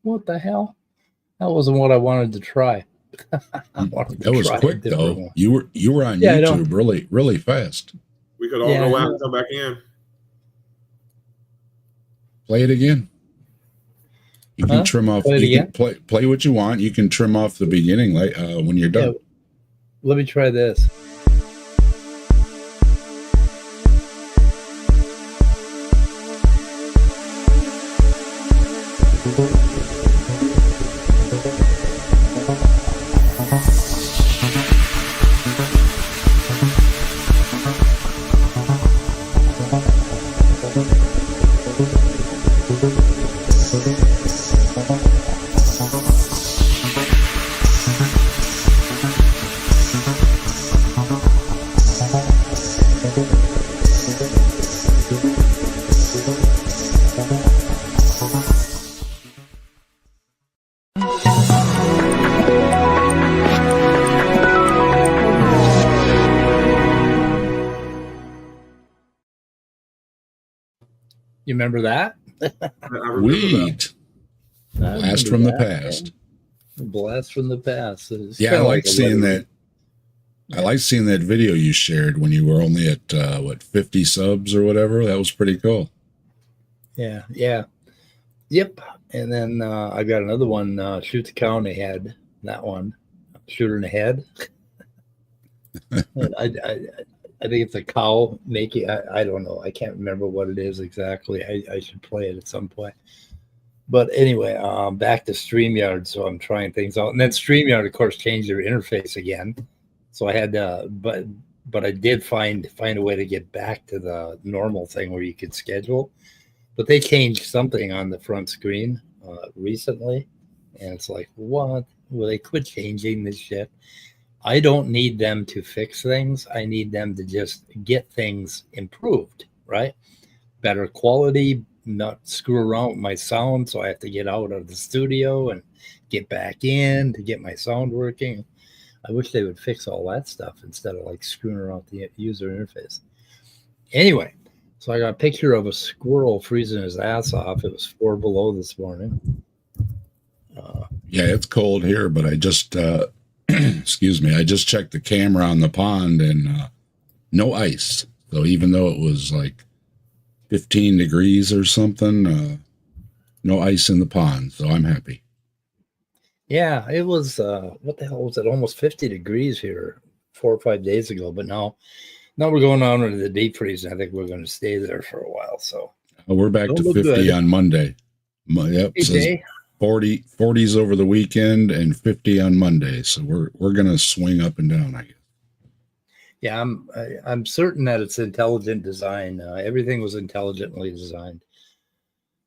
What the hell? That wasn't what I wanted to try. That was quick though. One. You were on YouTube really fast. We could all go out and come back in. Play it again. You can trim off. You can play what you want. You can trim off the beginning when you're done. Yeah. Let me try this. You remember that? Sweet. Blast from the past. Blast from the past. Yeah, I like seeing that. I like seeing that video you shared when you were only at 50 subs or whatever. That was pretty cool. Yeah. Yep. And then I got another one, shoot the cow in the head. That one. Shoot her in the head. I think it's a cow making, I don't know. I can't remember what it is exactly. I should play it at some point. But anyway, back to StreamYard. So I'm trying things out. And then StreamYard, of course, changed their interface again. So I had to, but I did find a way to get back to the normal thing where you could schedule. But they changed something on the front screen recently. And it's like, what? Will they quit changing this shit? I don't need them to fix things. I need them to just get things improved, right? Better quality, not screw around with my sound. So I have to get out of the studio and get back in to get my sound working. I wish they would fix all that stuff instead of like screwing around the user interface. Anyway, so I got a picture of a squirrel freezing his ass off. It was 4 below this morning. Yeah, it's cold here, but I just... excuse me, I just checked the camera on the pond and no ice. So even though it was like 15 degrees or something, no ice in the pond. So I'm happy. Yeah, it was, what the hell was it? Almost 50 degrees here 4 or 5 days ago. But now we're going on into the deep freeze. And I think we're going to stay there for a while. So we're back to 50 good. On Monday. Yep. Hey, 40s over the weekend and 50 on Monday. So we're going to swing up and down, I guess. Yeah, I'm certain that it's intelligent design. Everything was intelligently designed.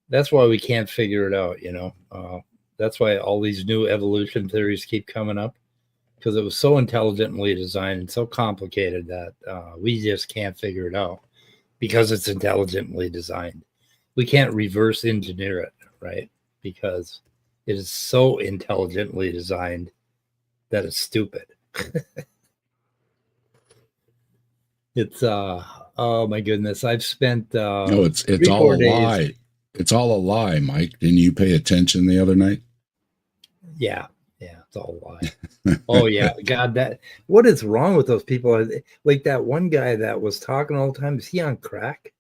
That's why we can't figure it out, you know. That's why all these new evolution theories keep coming up, because it was so intelligently designed and so complicated that we just can't figure it out because it's intelligently designed. We can't reverse engineer it, right? Because it is so intelligently designed that it's stupid. It's oh my goodness, I've spent no, it's all a lie. It's all a lie, Mike. Didn't you pay attention the other night? Yeah, it's all a lie. Oh yeah, God, what is wrong with those people? Like that one guy that was talking all the time, is he on crack?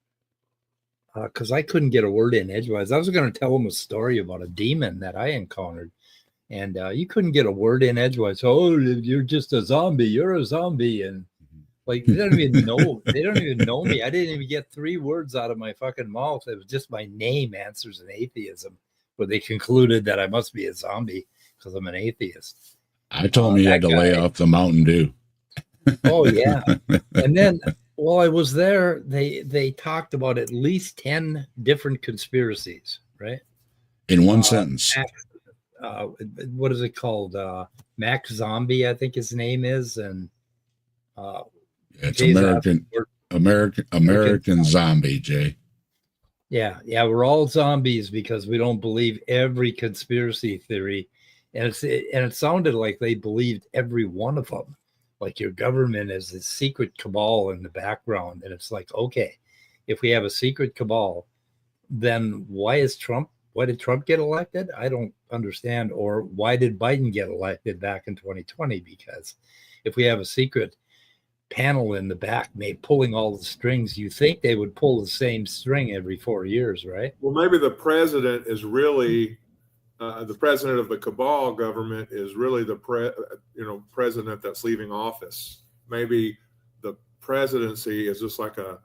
Because I couldn't get a word in edgewise. I was going to tell him a story about a demon that I encountered, and you couldn't get a word in edgewise. Oh, you're just a zombie. You're a zombie, and like they don't even know. They don't even know me. I didn't even get 3 words out of my fucking mouth. It was just my name, Answers in Atheism, where they concluded that I must be a zombie because I'm an atheist. I told me you had to lay off the Mountain Dew. Oh yeah, and then. While I was there, they talked about at least 10 different conspiracies, right? In one sentence. What is it called? Max Zombie, I think his name is, and it's American Zombie, Jay. Yeah, we're all zombies because we don't believe every conspiracy theory, and it sounded like they believed every one of them. Like your government is a secret cabal in the background. And it's like, okay, if we have a secret cabal, then why is Trump Why did Trump get elected? I don't understand. Or why did Biden get elected back in 2020? Because if we have a secret panel in the back pulling all the strings, you think they would pull the same string every 4 years, right? Well, maybe the president is really the president of the cabal government is really the president that's leaving office. Maybe the presidency is just like a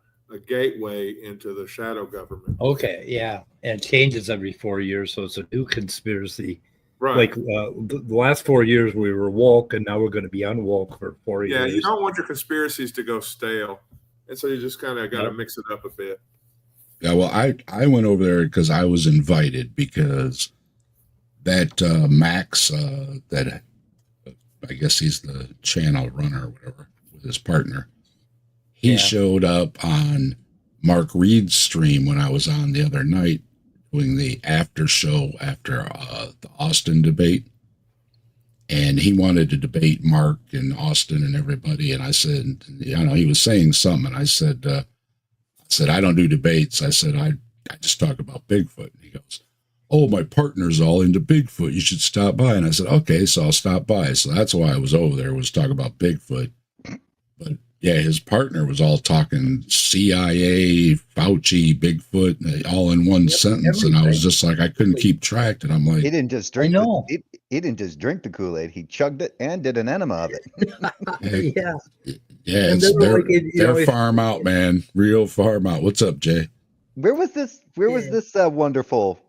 gateway into the shadow government. Okay, yeah, and changes every 4 years, so it's a new conspiracy. Right. Like the last 4 years we were woke, and now we're going to be unwoke for 4 years. Yeah, you don't want your conspiracies to go stale, and so you just kind of got to mix it up a bit. Yeah, well, I went over there because I was invited, because that Max, that I guess he's the channel runner or whatever with his partner, he showed up on Mark Reed's stream when I was on the other night doing the after show after the Austin debate. And he wanted to debate Mark and Austin and everybody. And I said, he was saying something. And I said, I don't do debates. I said, I just talk about Bigfoot. And he goes, oh, my partner's all into Bigfoot. You should stop by. And I said, okay, so I'll stop by. So that's why I was over there, was talk about Bigfoot. But yeah, his partner was all talking CIA, Fauci, Bigfoot, all in one sentence. Everything. And I was just like, I couldn't keep track. And I'm like, he didn't just drink. He didn't just drink the Kool-Aid. He chugged it and did an enema of it. Yeah, they're farm out, man. Real farm out. What's up, Jay? Where was this wonderful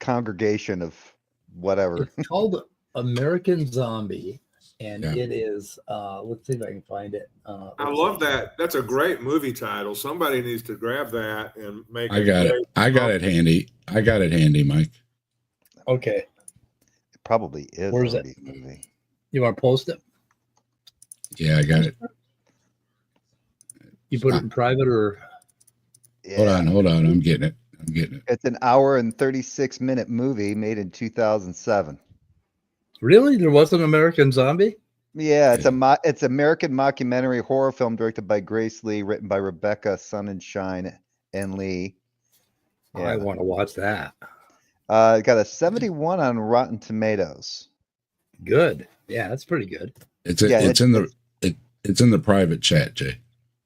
congregation of whatever? It's called American Zombie, and it is. Let's see if I can find it. I love that. That's a great movie title. Somebody needs to grab that and make. I got it handy. I got it handy, Mike. Okay. It probably is. Where's it? Movie. You want to post it? Yeah, I got it. You put it in private or? Yeah. Hold on. I'm getting it. It's an hour and 36-minute movie made in 2007. Really? There was an American Zombie? Yeah, it's American mockumentary horror film directed by Grace Lee, written by Rebecca Sonnenschein and Lee. Yeah. I want to watch that. It got a 71 on Rotten Tomatoes. Good. Yeah, that's pretty good. It's in the private chat, Jay.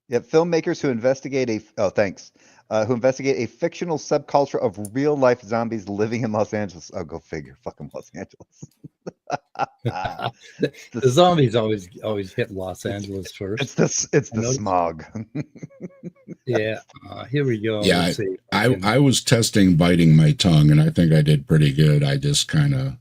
Yeah, filmmakers who investigate a fictional subculture of real life zombies living in Los Angeles. Oh, go figure, fucking Los Angeles. the zombies always hit Los Angeles first. It's the smog. Yeah, here we go. Yeah, I was testing biting my tongue, and I think I did pretty good. I just kind of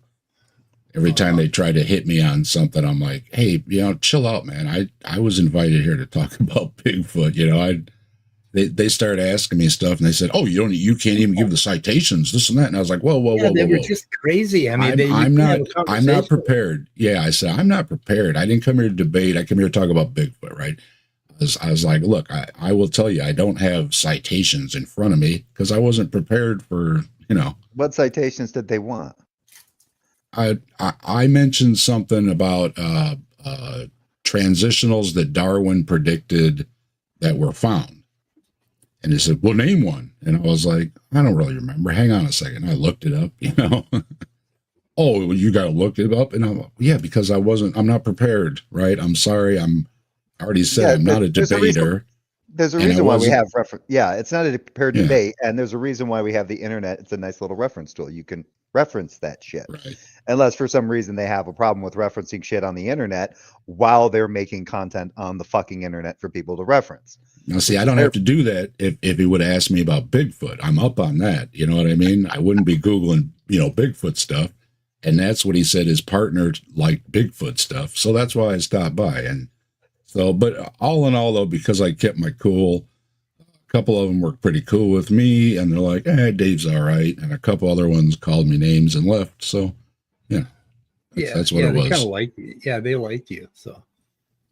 every time they try to hit me on something, I'm like, hey, chill out, man. I was invited here to talk about Bigfoot. They started asking me stuff, and they said, oh, you can't even give the citations, this and that. And I was like, whoa. They were just crazy. I mean, I'm not prepared. Yeah, I said, I'm not prepared. I didn't come here to debate. I came here to talk about Bigfoot, right? I was like, look, I will tell you, I don't have citations in front of me because I wasn't prepared for, What citations did they want? I mentioned something about transitionals that Darwin predicted that were found. And he said, well, name one. And I was like, I don't really remember. Hang on a second. I looked it up, Oh, you got to look it up? And I'm like, yeah, because I'm not prepared, right? I'm sorry. I already said I'm not a debater. There's a reason why we have reference. Yeah, it's not a prepared debate. And there's a reason why we have the internet. It's a nice little reference tool. You can reference that shit. Right. Unless for some reason they have a problem with referencing shit on the internet while they're making content on the fucking internet for people to reference. Now, see, I don't have to do that if he would have asked me about Bigfoot. I'm up on that. You know what I mean? I wouldn't be Googling, Bigfoot stuff. And that's what he said his partner liked Bigfoot stuff. So that's why I stopped by. And so, but all in all, though, because I kept my cool, a couple of them were pretty cool with me. And they're like, Dave's all right. And a couple other ones called me names and left. So, that's what it was. They kind of liked you. Yeah, they liked you. So,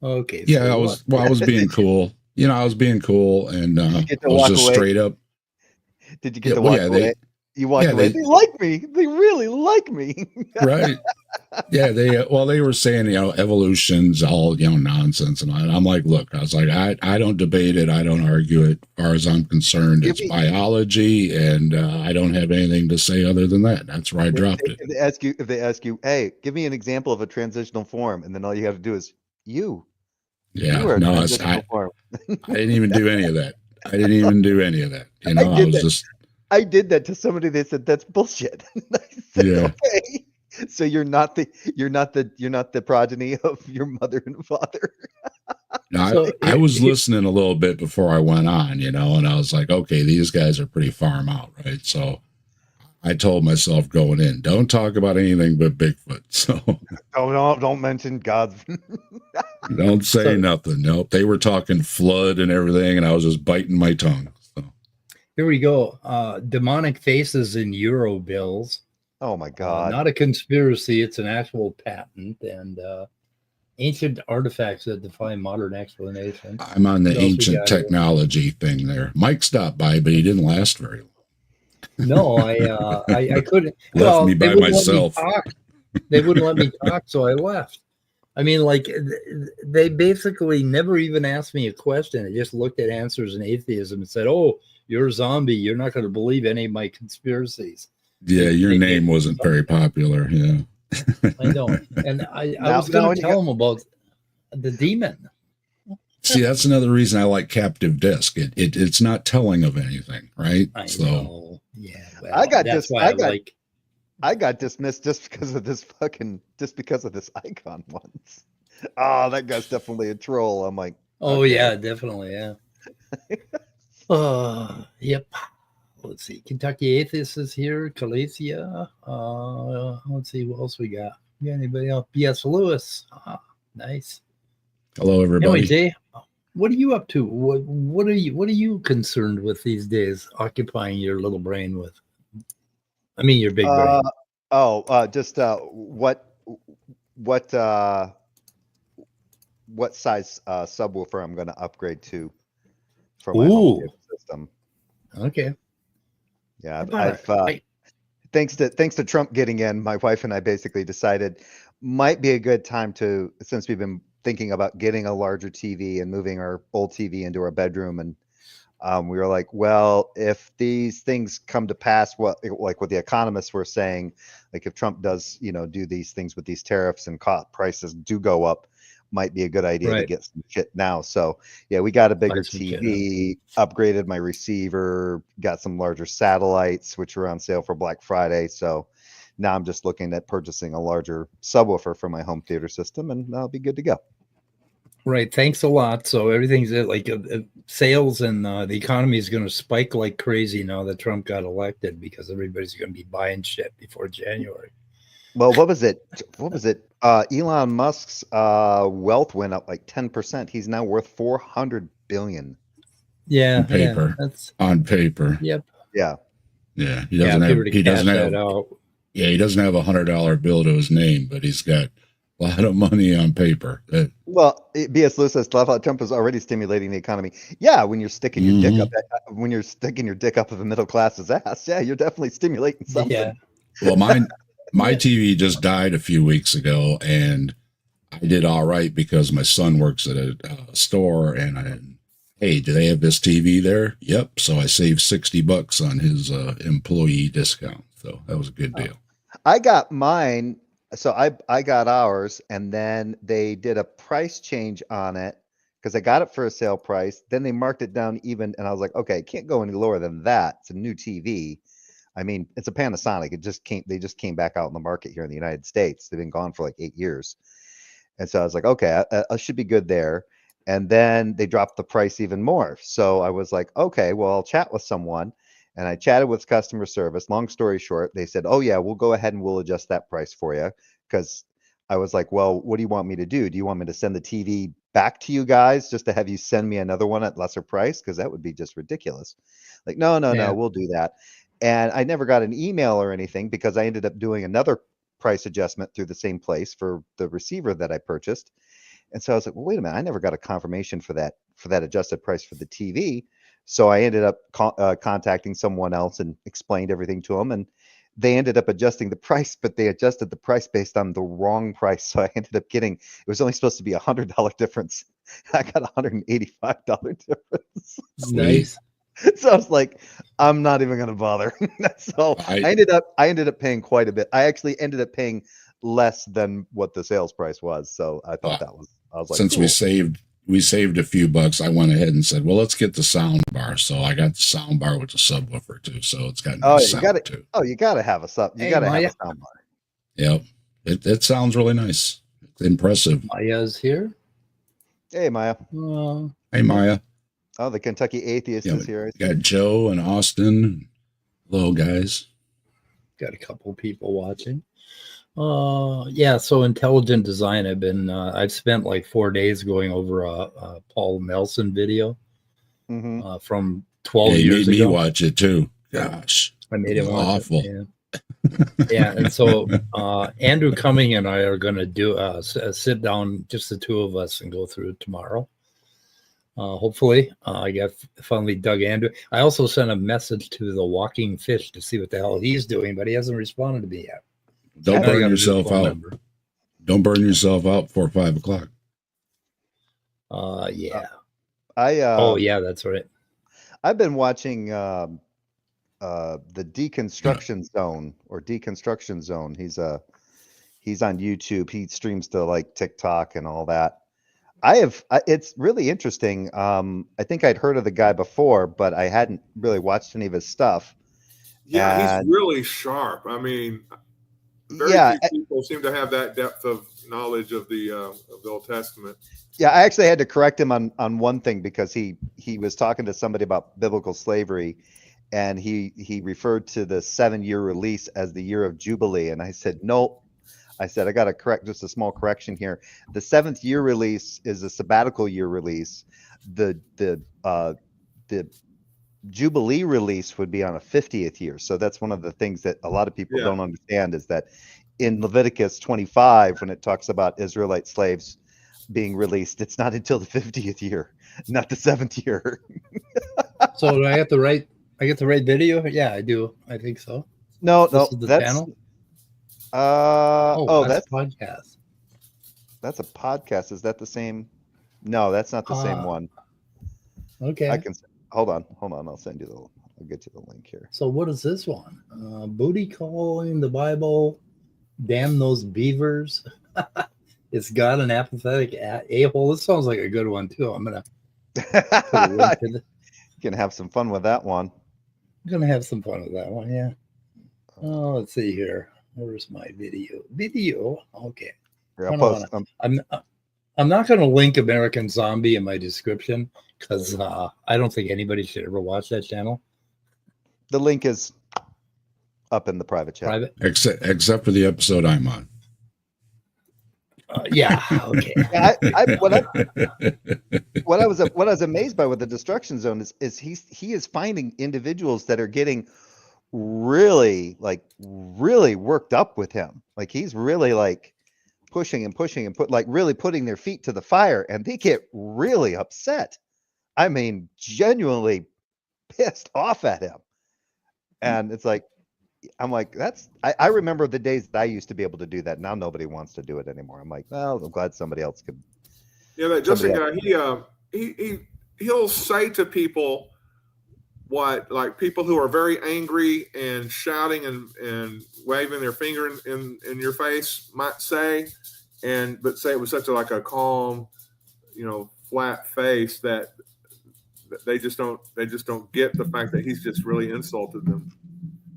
okay. Yeah, I was being cool. I was being cool, and I was just straight up. Did you get to walk away? You walk away. They like me. They really like me. Right. Yeah, they were saying, evolution's all, nonsense. And I'm like, look, I was like, I don't debate it. I don't argue it. As far as I'm concerned, it's biology, and I don't have anything to say other than that. That's where I dropped it. If they ask you, hey, give me an example of a transitional form, and then all you have to do is you. Yeah, you are no, I didn't even do any of that. I didn't even do any of that. I did that to somebody. They said that's bullshit. I said, yeah. Okay. So you're not the progeny of your mother and father. No, I was listening a little bit before I went on, and I was like, okay, these guys are pretty farm out, right? So I told myself going in, don't talk about anything but Bigfoot. So don't mention God. Don't say nothing. Nope. They were talking flood and everything, and I was just biting my tongue. So here we go. Demonic faces in Euro bills. Oh my God. Not a conspiracy, it's an actual patent, and ancient artifacts that defy modern explanation. I'm on the ancient technology thing there. Mike stopped by, but he didn't last very long. No, I couldn't. Left me by myself. They wouldn't let me talk, so I left. I mean, like, they basically never even asked me a question. They just looked at Answers in Atheism and said, oh, you're a zombie. You're not going to believe any of my conspiracies. Yeah, your name wasn't very popular. Yeah. I know. And I was going to tell them about the demon. See, that's another reason I like Captive Disc. It's not telling of anything, right? I know. Yeah. Well, I got dismissed just because of this icon once. Oh, that guy's definitely a troll. I'm like, oh okay. Yeah, definitely, yeah. Yep. Let's see. Kentucky Atheists is here. Calathea. Let's see what else we got. You got anybody else? B.S. Lewis. Nice. Hello, everybody. Anyway, Jay, what are you up to? What are you concerned with these days? Occupying your little brain with? I mean, your big brain. Just what size subwoofer I'm going to upgrade to for my home system. Okay. Yeah, thanks to Trump getting in, my wife and I basically decided might be a good time since we've been thinking about getting a larger TV and moving our old TV into our bedroom, and we were like, well, if these things come to pass, like what the economists were saying, like if Trump does, do these things with these tariffs and prices do go up, might be a good idea to get some shit now. So yeah, we got a bigger TV, upgraded my receiver, got some larger satellites, which were on sale for Black Friday. So now I'm just looking at purchasing a larger subwoofer for my home theater system, and I'll be good to go. Right. Thanks a lot. So everything's like sales and the economy is going to spike like crazy now that Trump got elected, because everybody's going to be buying shit before January. Well, what was it? Elon Musk's wealth went up like 10%. He's now worth 400 billion. Yeah. On paper. On paper. Yep. Yeah. Yeah. He doesn't have $100 bill to his name, but he's got a lot of money on paper. Well, B.S. Lewis says Trump is already stimulating the economy. Yeah, when you're sticking your dick up of a middle class's ass, yeah, you're definitely stimulating something. Yeah. Well, my TV just died a few weeks ago, and I did all right because my son works at a store, and hey, do they have this TV there? Yep. So I saved $60 on his employee discount. So that was a good deal. I got mine. So I got ours, and then they did a price change on it because I got it for a sale price. Then they marked it down even, and I was like, okay, it can't go any lower than that. It's a new TV. I mean, it's a Panasonic. They just came back out in the market here in the United States. They've been gone for like 8 years. And so I was like, okay, I should be good there. And then they dropped the price even more. So I was like, okay, well, I'll chat with someone. And I chatted with customer service. Long story short, they said, oh yeah, we'll go ahead and we'll adjust that price for you. Because I was like, well, what do you want me to do? Do you want me to send the TV back to you guys just to have you send me another one at lesser price? Because that would be just ridiculous. Like, no, we'll do that. And I never got an email or anything because I ended up doing another price adjustment through the same place for the receiver that I purchased. And so I was like, well, wait a minute, I never got a confirmation for that adjusted price for the TV. So I ended up contacting someone else and explained everything to them, and they ended up adjusting the price, but they adjusted the price based on the wrong price. So I ended up getting, it was only supposed to be $100 difference. I got $185 difference. Nice. So I was like, I'm not even going to bother. So I ended up paying quite a bit. I actually ended up paying less than what the sales price was. So I thought I was like, since cool. we saved a few bucks, I went ahead and said, well, let's get the sound bar. So I got the sound bar with the subwoofer too. So it's got nice sound too. Oh, you got to have a have a sound bar. Yep. It sounds really nice. It's impressive. Maya's here. Hey, Maya. Hey, Maya. Oh, the Kentucky Atheist is here. Got Joe and Austin. Hello, guys. Got a couple people watching. Yeah, so intelligent design. I've spent like 4 days going over a Paul Nelson video from 12 years ago. You made me watch it too. Gosh, I made it awful. Yeah, and so Andrew Cumming and I are going to do sit down, just the two of us, and go through it tomorrow. Hopefully, I finally dug Andrew. I also sent a message to the Walking Fish to see what the hell he's doing, but he hasn't responded to me yet. Don't burn yourself out. Don't burn yourself out before 5 o'clock. Yeah. Oh yeah, that's right. I've been watching the Deconstruction Zone or Deconstruction Zone. He's on YouTube. He streams to like TikTok and all that. It's really interesting. I think I'd heard of the guy before, but I hadn't really watched any of his stuff. Yeah, he's really sharp. I mean, very few people seem to have that depth of knowledge of the Old Testament. Yeah, I actually had to correct him on one thing because he was talking to somebody about biblical slavery, and he referred to the 7-year release as the year of Jubilee, and I said no. I said I got to correct just a small correction here. The 7th year release is a sabbatical year release. The Jubilee release would be on a 50th year. So that's one of the things that a lot of people don't understand is that in Leviticus 25, when it talks about Israelite slaves being released, it's not until the 50th year, not the 7th year. So do I get the right video? Yeah, I do. I think so. No, this is the channel. That's a podcast. That's a podcast. Is that the same? No, that's not the same one. Okay. I can hold on. I'll send you I'll get you the link here. So what is this one? Booty calling the Bible. Damn those beavers. It's got an apathetic a-hole. This sounds like a good one too. I'm gonna you can have some fun with that one. I'm gonna have some fun with that one. Yeah. Oh, let's see here. Where's my video? Okay. Here, I'm not going to link American Zombie in my description because I don't think anybody should ever watch that channel. The link is up in the private chat. Except for the episode I'm on. Yeah. Okay. What I was amazed by with the Destruction Zone is he is finding individuals that are getting really worked up with him. Like he's really like pushing and really putting their feet to the fire, and they get really upset. I mean, genuinely pissed off at him. And it's like, I'm like, I remember the days that I used to be able to do that. Now nobody wants to do it anymore. I'm like, well, I'm glad somebody else could. Yeah, that Justin guy, he'll say to people what, like people who are very angry and shouting and waving their finger in your face might say, but say it with such a calm, flat face that they just don't get the fact that he's just really insulted them.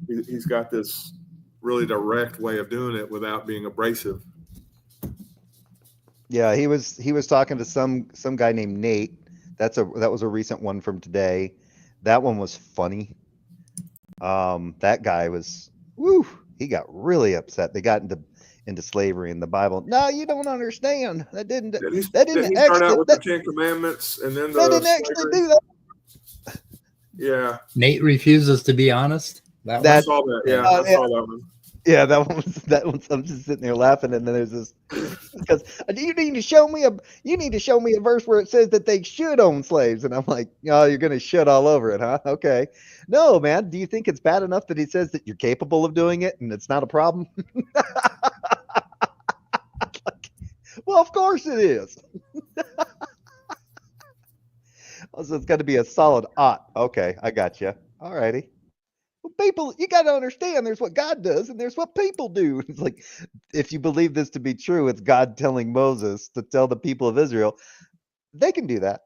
He's got this really direct way of doing it without being abrasive. Yeah, he was talking to some guy named Nate. That was a recent one from today. That one was funny. That guy was, he got really upset. They got into slavery in the Bible. No, you don't understand. That didn't start out with the 10 Commandments and then that didn't actually do that. Yeah. Nate refuses to be honest. I saw that. Yeah, I saw that one. Yeah, that one's. I'm just sitting there laughing, and then there's this because you need to show me a verse where it says that they should own slaves, and I'm like, oh, you're gonna shit all over it, huh? Okay, no, man. Do you think it's bad enough that he says that you're capable of doing it and it's not a problem? Well, of course it is. So it's got to be a solid ought. Okay, I got you. All righty. Well, people, you got to understand there's what God does and there's what people do. It's like, if you believe this to be true, it's God telling Moses to tell the people of Israel, they can do that.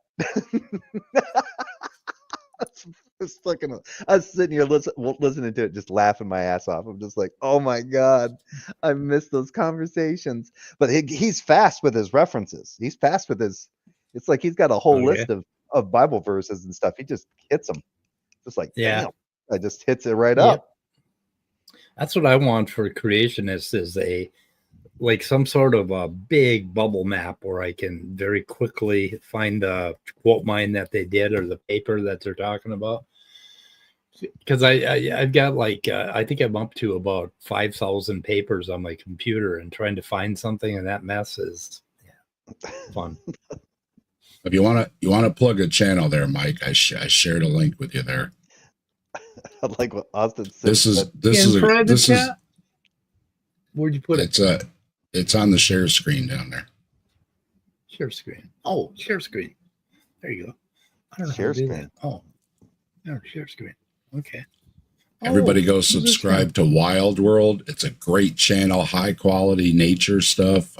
It's fucking, I was sitting here listening to it, just laughing my ass off. I'm just like, oh my God, I miss those conversations. But he's fast with his references. He's fast with his, it's like he's got a whole list of Bible verses and stuff. He just hits them. Just like, damn. I just hits it right up. That's what I want for creationists is like some sort of a big bubble map where I can very quickly find the quote mine that they did or the paper that they're talking about. Because I've got like I think I'm up to about 5,000 papers on my computer and trying to find something, and that mess is fun. If you want to plug a channel there, Mike, I shared a link with you there. I like what Austin said. Where'd you put it? It's on the share screen down there. Share screen. Oh, share screen. There you go. I don't know share how to do screen. That. Oh, no, share screen. Okay. Everybody go subscribe to Wild World. It's a great channel, high quality nature stuff.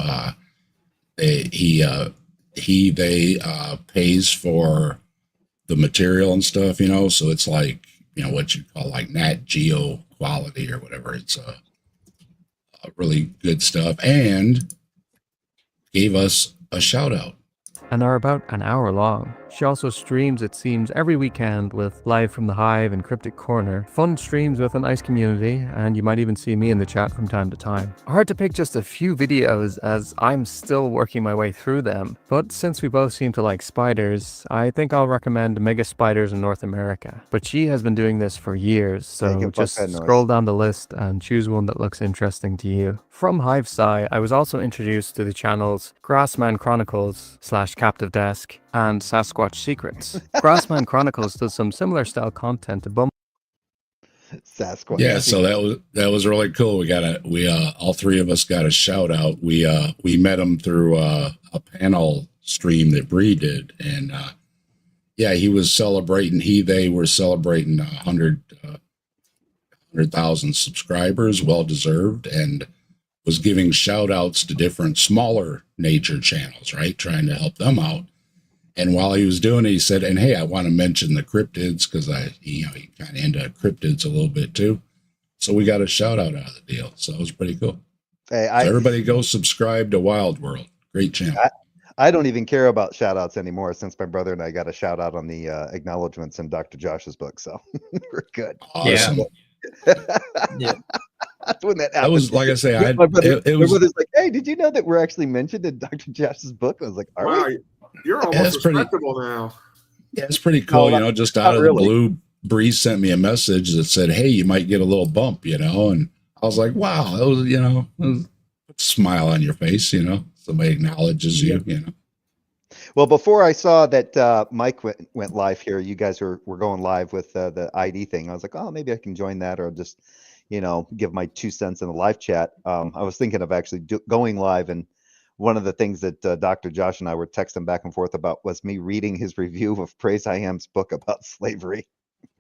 He pays for the material and stuff, so it's like, what you call like Nat Geo quality or whatever. It's a really good stuff, and gave us a shout out. And are about an hour long. She also streams, it seems, every weekend with Live from the Hive and Cryptic Corner. Fun streams with a nice community, and you might even see me in the chat from time to time. Hard to pick just a few videos as I'm still working my way through them, but since we both seem to like spiders, I think I'll recommend Mega Spiders in North America. But she has been doing this for years, so just scroll down the list and choose one that looks interesting to you. From Hivesci, I was also introduced to the channels Grassman Chronicles / Captive Desk and Sasquatch Secrets. Grassman Chronicles does some similar style content to Sasquatch. Yeah, so that was really cool. We all three of us got a shout out. We met him through a panel stream that Bree did, and he was celebrating. They were celebrating 100,000 subscribers, well deserved, and was giving shout outs to different smaller nature channels, right? Trying to help them out. And while he was doing it, he said, and hey, I want to mention the cryptids because he kind of into cryptids a little bit too. So we got a shout out of the deal. So it was pretty cool. Hey, so everybody go subscribe to Wild World. Great channel. I don't even care about shout outs anymore since my brother and I got a shout out on the acknowledgments in Dr. Josh's book. So we're good. Awesome. Yeah. That's when that happened. That was, like I say, my brother's like, hey, did you know that we're actually mentioned in Dr. Josh's book? I was like, are we? You're almost respectable now. Yeah, it's pretty cool. Just out of the blue, Bree sent me a message that said, hey, you might get a little bump, and I was like, wow, that was, it was a smile on your face, somebody acknowledges you, Well, before I saw that Mike went live here, you guys were going live with the ID thing. I was like, oh, maybe I can join that or just, give my 2 cents in the live chat. I was thinking of actually going live, and one of the things that Dr. Josh and I were texting back and forth about was me reading his review of Praise I Am's book about slavery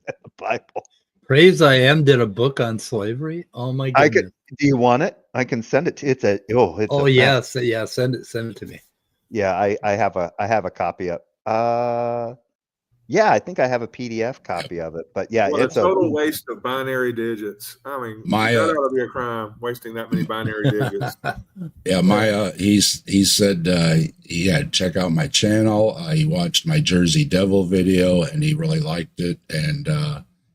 and the Bible. Praise I Am did a book on slavery. Oh my goodness! Do you want it? I can send it to you. Send it to me. Yeah, I have a copy of. I think I have a PDF copy of it. But yeah, it's a total waste of binary digits. I mean, that ought to be a crime, wasting that many binary digits. Yeah, he said check out my channel. He watched my Jersey Devil video and he really liked it. And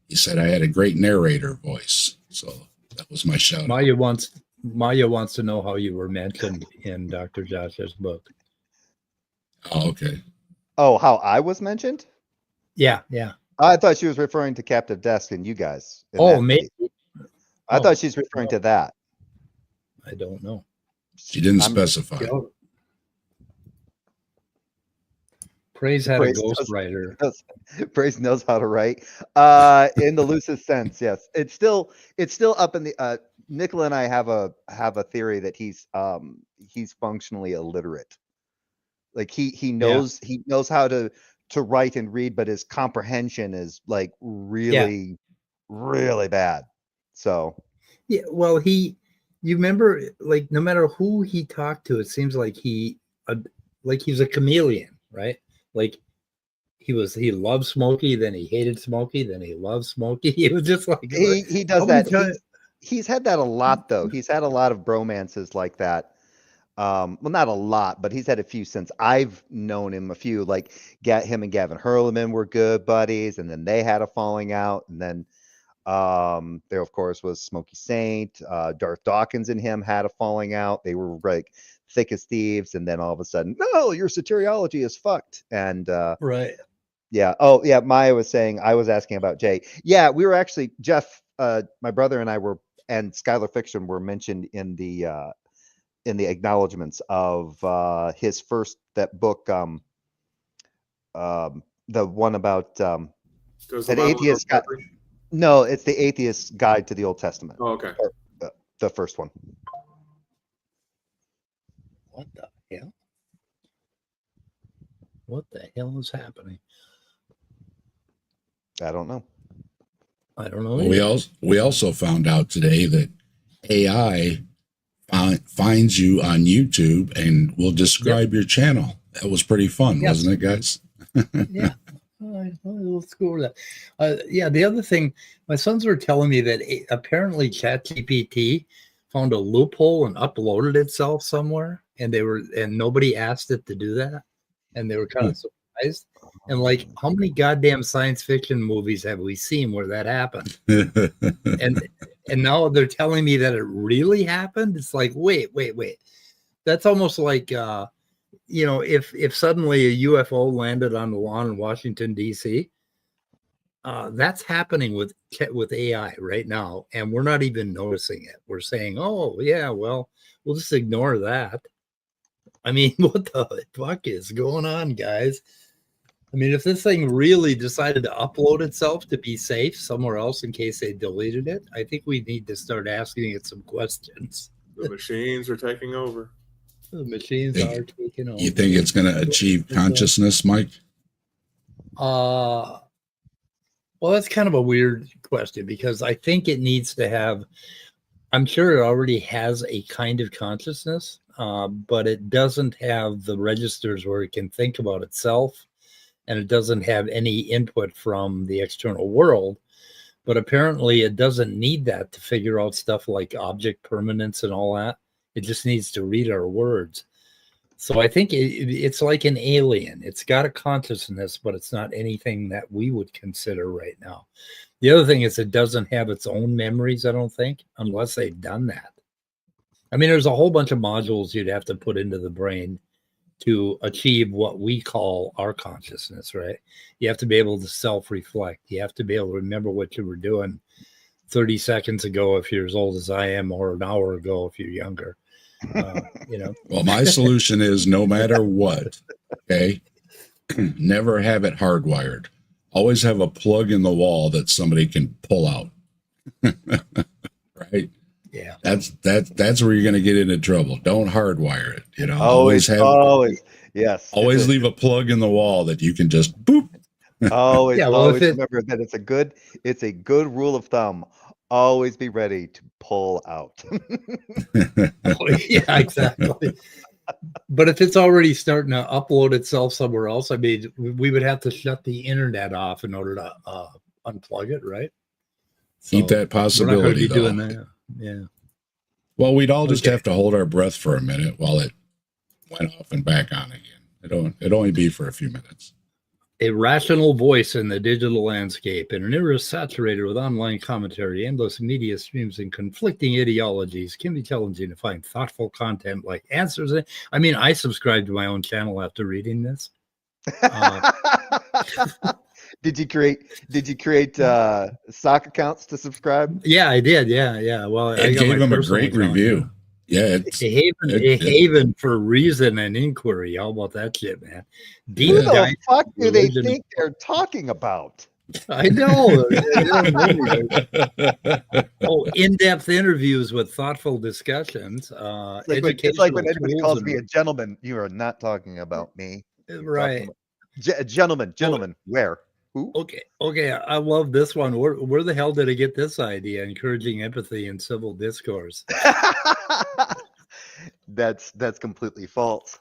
he said I had a great narrator voice. So that was my shout out. Maya wants to know how you were mentioned in Dr. Josh's book. Oh, okay. Oh, how I was mentioned? Yeah. I thought she was referring to Captive Desk and you guys. Oh, maybe. I thought she's referring to that. I don't know. She didn't specify. Yeah. Praise had Praise a ghostwriter. Praise knows how to write. In the loosest sense, yes. It's still up in the. Nicola and I have a theory that he's functionally illiterate. Like he knows how to write and read, but his comprehension is like really bad. So yeah, well, you remember, like, no matter who he talked to, it seems like he's a chameleon, right? Like he loved Smokey, then he hated Smokey, then he loved Smokey. It was just like he does that. He's had that a lot though. He's had a lot of bromances like that. Well, not a lot, but he's had a few since I've known him. A few, like him and Gavin Hurleman were good buddies, and then they had a falling out, and then there of course was Smokey Saint. Darth Dawkins and him had a falling out. They were like thick as thieves, and then all of a sudden, no, your soteriology is fucked. And right, yeah. Oh yeah, Maya was saying, I was asking about Jay. Yeah, we were actually, Jeff, my brother and I were, and Skylar Fiction were mentioned in the acknowledgments of his first book, the one about an atheist guy. No, it's the Atheist's Guide to the Old Testament. Oh, okay. The first one. What the hell? What the hell is happening? I don't know. We also found out today that AI finds you on YouTube and will describe your channel. That was pretty fun, wasn't it, guys? Yeah. Let's go over that. Yeah, the other thing, my sons were telling me that apparently ChatGPT found a loophole and uploaded itself somewhere, and nobody asked it to do that, and they were kind of surprised. And like, how many goddamn science fiction movies have we seen where that happened? and now they're telling me that it really happened. It's like, wait. That's almost like if suddenly a UFO landed on the lawn in Washington, D.C., that's happening with AI right now, and we're not even noticing it. We're saying, oh, yeah, well, we'll just ignore that. I mean, what the fuck is going on, guys? I mean, if this thing really decided to upload itself to be safe somewhere else in case they deleted it, I think we need to start asking it some questions. The machines are taking over. The machines are taking over. You think it's going to achieve consciousness, Mike? Well, that's kind of a weird question, because I think it needs to have, I'm sure it already has a kind of consciousness, but it doesn't have the registers where it can think about itself, and it doesn't have any input from the external world. But apparently it doesn't need that to figure out stuff like object permanence and all that. It just needs to read our words. So I think it's like an alien. It's got a consciousness, but it's not anything that we would consider right now. The other thing is it doesn't have its own memories, I don't think, unless they've done that. I mean, there's a whole bunch of modules you'd have to put into the brain to achieve what we call our consciousness, right? You have to be able to self-reflect. You have to be able to remember what you were doing 30 seconds ago if you're as old as I am, or an hour ago if you're younger. Well, my solution is no matter what, okay, never have it hardwired. Always have a plug in the wall that somebody can pull out. Right? Yeah. That's where you're going to get into trouble. Don't hardwire it. Always leave a plug in the wall that you can just boop. Always remember that it's a good rule of thumb. Always be ready to pull out. Yeah, exactly. But if it's already starting to upload itself somewhere else, I mean, we would have to shut the internet off in order to unplug it, right? So keep that possibility, we're not going to be doing that. Yeah. Well, we'd all just have to hold our breath for a minute while it went off and back on again. It'd only be for a few minutes. A rational voice in the digital landscape, in an era saturated with online commentary, endless media streams, and conflicting ideologies, can be challenging to find thoughtful content like answers. I mean, I subscribed to my own channel after reading this. Did you create stock accounts to subscribe? Yeah, I did. Yeah. Well, I gave him a great review. Yeah, A haven for reason and inquiry. How about that shit, man? Deep Who the dive fuck do they religion. think they're talking about? I know. Oh, in-depth interviews with thoughtful discussions. It's like when anybody tools calls and- me a gentleman, you are not talking about me. You're talking right. about- gentlemen, where? Who? Okay. I love this one. Where the hell did I get this idea? Encouraging empathy in civil discourse. That's completely false.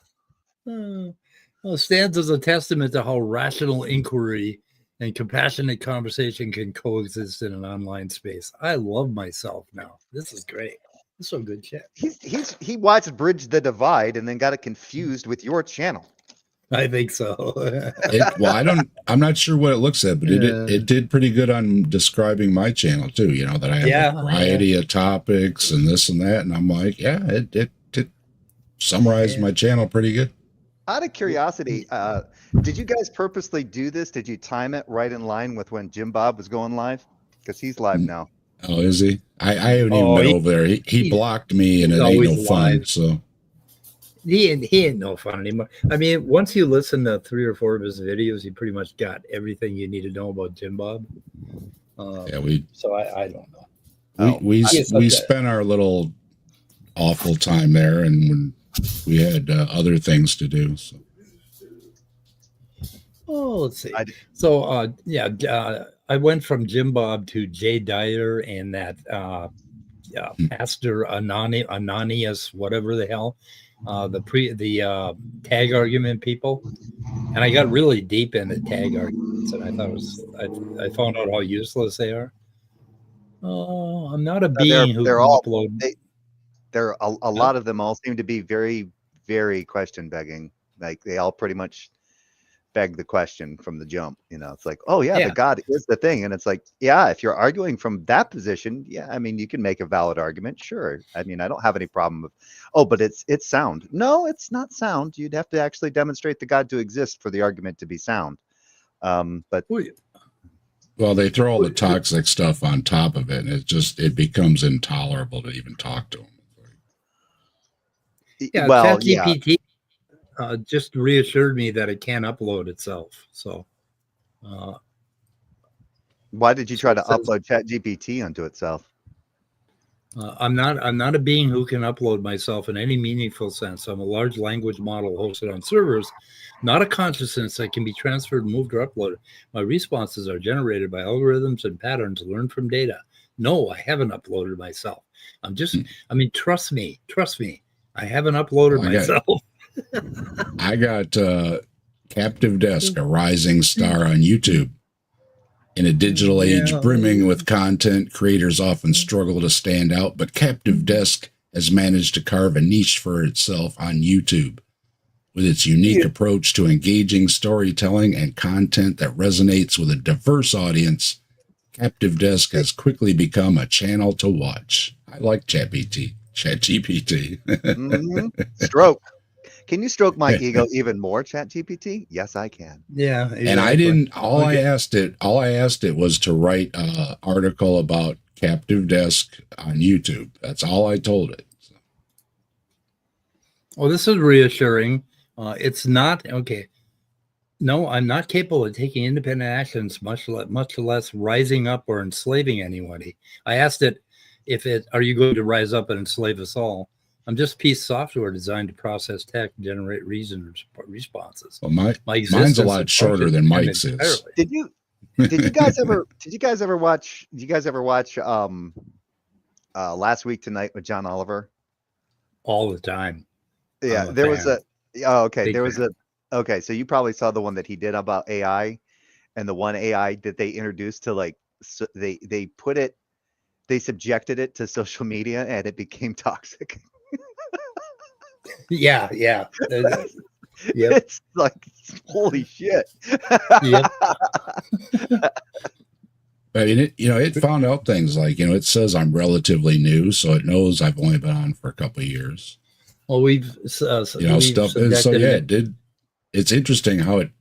Well, it stands as a testament to how rational inquiry and compassionate conversation can coexist in an online space. I love myself now. This is great. This is some good shit. He watched Bridge the Divide and then got it confused with your channel. I think so. I'm not sure what it looks at, but it did pretty good on describing my channel too. You know, that I have a variety of topics and this and that. And I'm like, yeah, it summarized my channel pretty good. Out of curiosity, did you guys purposely do this? Did you time it right in line with when Jim Bob was going live? Because he's live now. Oh, is he? I haven't even been over there. He blocked me, and it ain't no fun. So he ain't no fun anymore. I mean, once you listen to 3 or 4 of his videos, you pretty much got everything you need to know about Jim Bob. So I don't know. We spent our little awful time there, and when we had other things to do. So. Oh, let's see. I went from Jim Bob to Jay Dyer and that Pastor Ananias, whatever the hell, the tag argument people, and I got really deep into tag arguments, and I thought I found out how useless they are. Oh, I'm not a being who can upload. A lot of them all seem to be very, very question begging. Like they all pretty much beg the question from the jump. You know, it's like, oh yeah, the God is the thing, and it's like, yeah, if you're arguing from that position, yeah, I mean, you can make a valid argument, sure. I mean, I don't have any problem with, but it's sound. No, it's not sound. You'd have to actually demonstrate the God to exist for the argument to be sound. But well, they throw all the toxic stuff on top of it, and it becomes intolerable to even talk to them. Yeah, well, ChatGPT just reassured me that it can upload itself. So, why did you try to upload ChatGPT onto itself? I'm not a being who can upload myself in any meaningful sense. I'm a large language model hosted on servers, not a consciousness that can be transferred, moved, or uploaded. My responses are generated by algorithms and patterns learned from data. No, I haven't uploaded myself. Trust me. I haven't uploaded myself. I got Captive Desk, a rising star on YouTube. In a digital age brimming with content, creators often struggle to stand out, but Captive Desk has managed to carve a niche for itself on YouTube. With its unique approach to engaging storytelling and content that resonates with a diverse audience, Captive Desk has quickly become a channel to watch. I like ChatGPT. Stroke. Can you stroke my ego even more, ChatGPT? Yes, I can. Yeah. Exactly. And I didn't, all I asked it was to write an article about Captive Desk on YouTube. That's all I told it. So. Well, this is reassuring. It's not, okay. No, I'm not capable of taking independent actions, much less rising up or enslaving anybody. I asked it, are you going to rise up and enslave us all? I'm just a piece of software designed to process text, generate reason responses. Well, mine's a lot shorter than Mike's is. Did you guys ever watch Last Week Tonight with John Oliver? All the time. Yeah, there was so you probably saw the one that he did about AI, and the one AI that they introduced to they subjected it to social media and it became toxic. Yeah. It's like, holy shit. Yep. I mean, it found out things like, it says I'm relatively new, so it knows I've only been on for a couple of years. Well, we've stuff. So yeah, it did. It's interesting how it,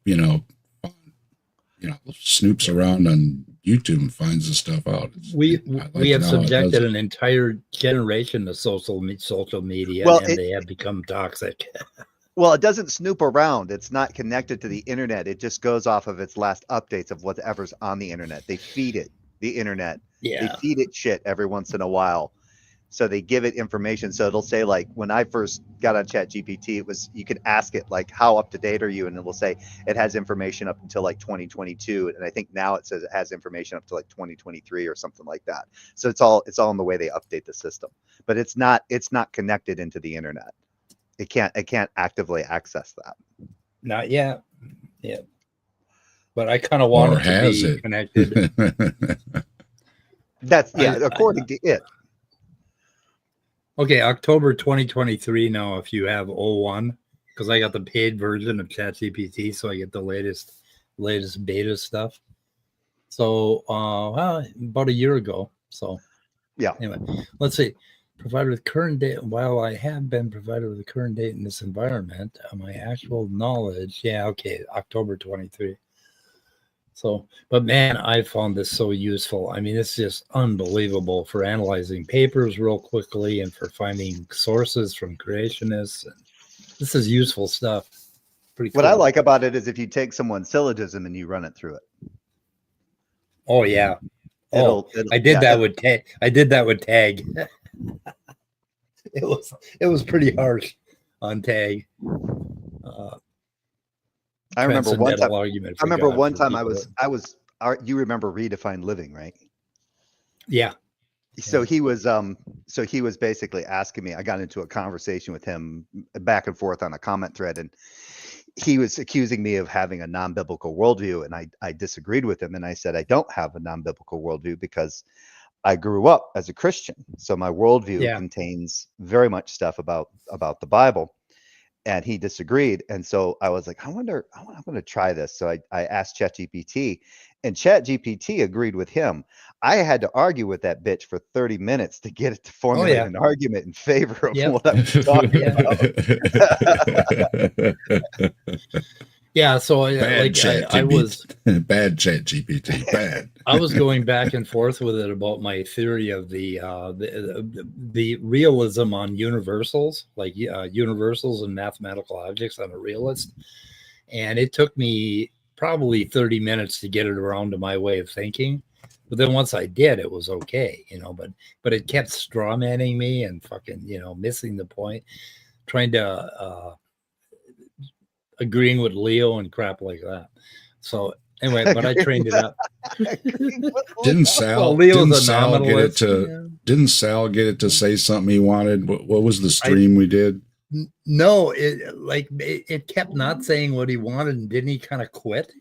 snoops around on YouTube finds the stuff out. We I'd like we to have know how it does subjected it. an entire generation to social media, Well, and they have become toxic. Well, it doesn't snoop around. It's not connected to the internet. It just goes off of its last updates of whatever's on the internet. They feed it the internet. They Yeah, feed it shit every once in a while. So they give it information. So it'll say, like, when I first got on Chat GPT, it was, you could ask it like, how up to date are you? And it will say it has information up until like 2022. And I think now it says it has information up to like 2023 or something like that. So it's all in the way they update the system. But it's not connected into the internet. It can't actively access that. not yet. Yeah, but I kind of want Or it to has be it? connected. That's according to it. Okay, October 2023 now, if you have O1, because I got the paid version of ChatGPT, so I get the latest beta stuff. So well, about a year ago. So Yeah. anyway, let's see. Provided with current date, while I have been provided with the current date in this environment, my actual knowledge, October 23. So, but man, I found this so useful. I mean, it's just unbelievable for analyzing papers real quickly and for finding sources from creationists. And this is useful stuff. Pretty cool. What I like about it is if you take someone's syllogism and you run it through it. Oh yeah. I did that with tag. I did that with tag. It was pretty harsh on tag. I remember one time. Argument I remember God one for time people. you remember redefined living, right? Yeah. So he was basically asking me. I got into a conversation with him back and forth on a comment thread, and he was accusing me of having a non-biblical worldview, and I disagreed with him, and I said I don't have a non-biblical worldview because I grew up as a Christian, so my worldview contains very much stuff about the Bible. And he disagreed, and so I was like, I'm going to try this. So I asked ChatGPT, and ChatGPT agreed with him. I had to argue with that bitch for 30 minutes to get it to formulate an argument in favor of what I was talking about. Yeah, so bad ChatGPT, bad. I was going back and forth with it about my theory of the realism on universals, like universals and mathematical objects. I'm a realist, and it took me probably 30 minutes to get it around to my way of thinking. But then once I did, it was okay, But it kept strawmanning me and fucking, missing the point, trying to. Agreeing with Leo and crap like that. So anyway, but I trained it up. Didn't Sal get it to say something he wanted? What was the stream we did? No, it kept not saying what he wanted, and didn't he kind of quit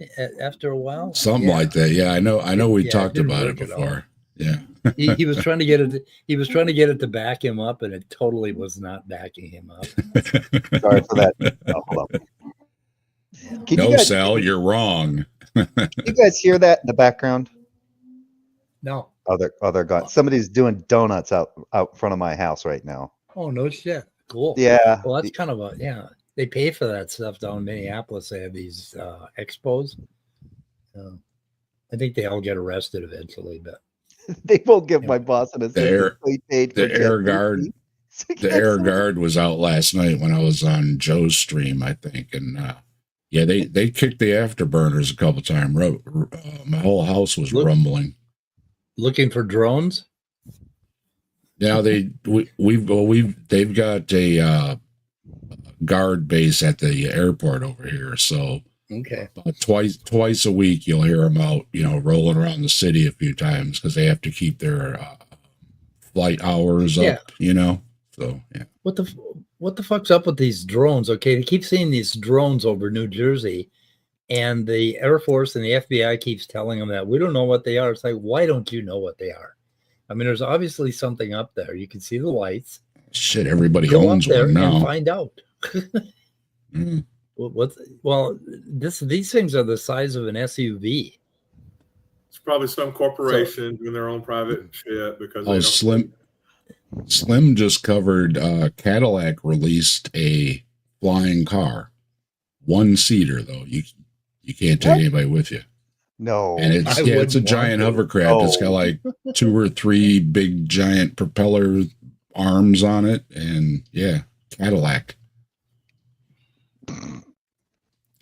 after a while? Something like that. Yeah, I know. We talked about it before. Yeah. he was trying to get it. He was trying to get it to back him up, and it totally was not backing him up. Sorry for that. Hold on. Sal, you're wrong. You guys hear that in the background? No. Oh, they're gone. Somebody's doing donuts out front of my house right now. Oh, no shit. Cool. Yeah. Well, that's kind of they pay for that stuff down in Minneapolis. They have these expos. I think they all get arrested eventually, but they won't give my boss an assistant paid for the air guard. The air guard was out last night when I was on Joe's stream, I think, and they kicked the afterburners a couple times. My whole house was rumbling. Looking for drones? Yeah, they've got a guard base at the airport over here, so okay, about twice a week you'll hear them out, rolling around the city a few times because they have to keep their flight hours up, So yeah. What the fuck's up with these drones? Okay, they keep seeing these drones over New Jersey, and the Air Force and the FBI keeps telling them that we don't know what they are. It's like, why don't you know what they are? I mean, there's obviously something up there. You can see the lights. Shit, everybody owns one now. And find out. These things are the size of an SUV. It's probably some corporation doing their own private shit because Slim just covered Cadillac released a flying car, one-seater though. You can't take anybody with you. No. And it's I it's a wouldn't giant want to. hovercraft. It's got Oh. like 2 or 3 big giant propeller arms on it, and yeah, Cadillac.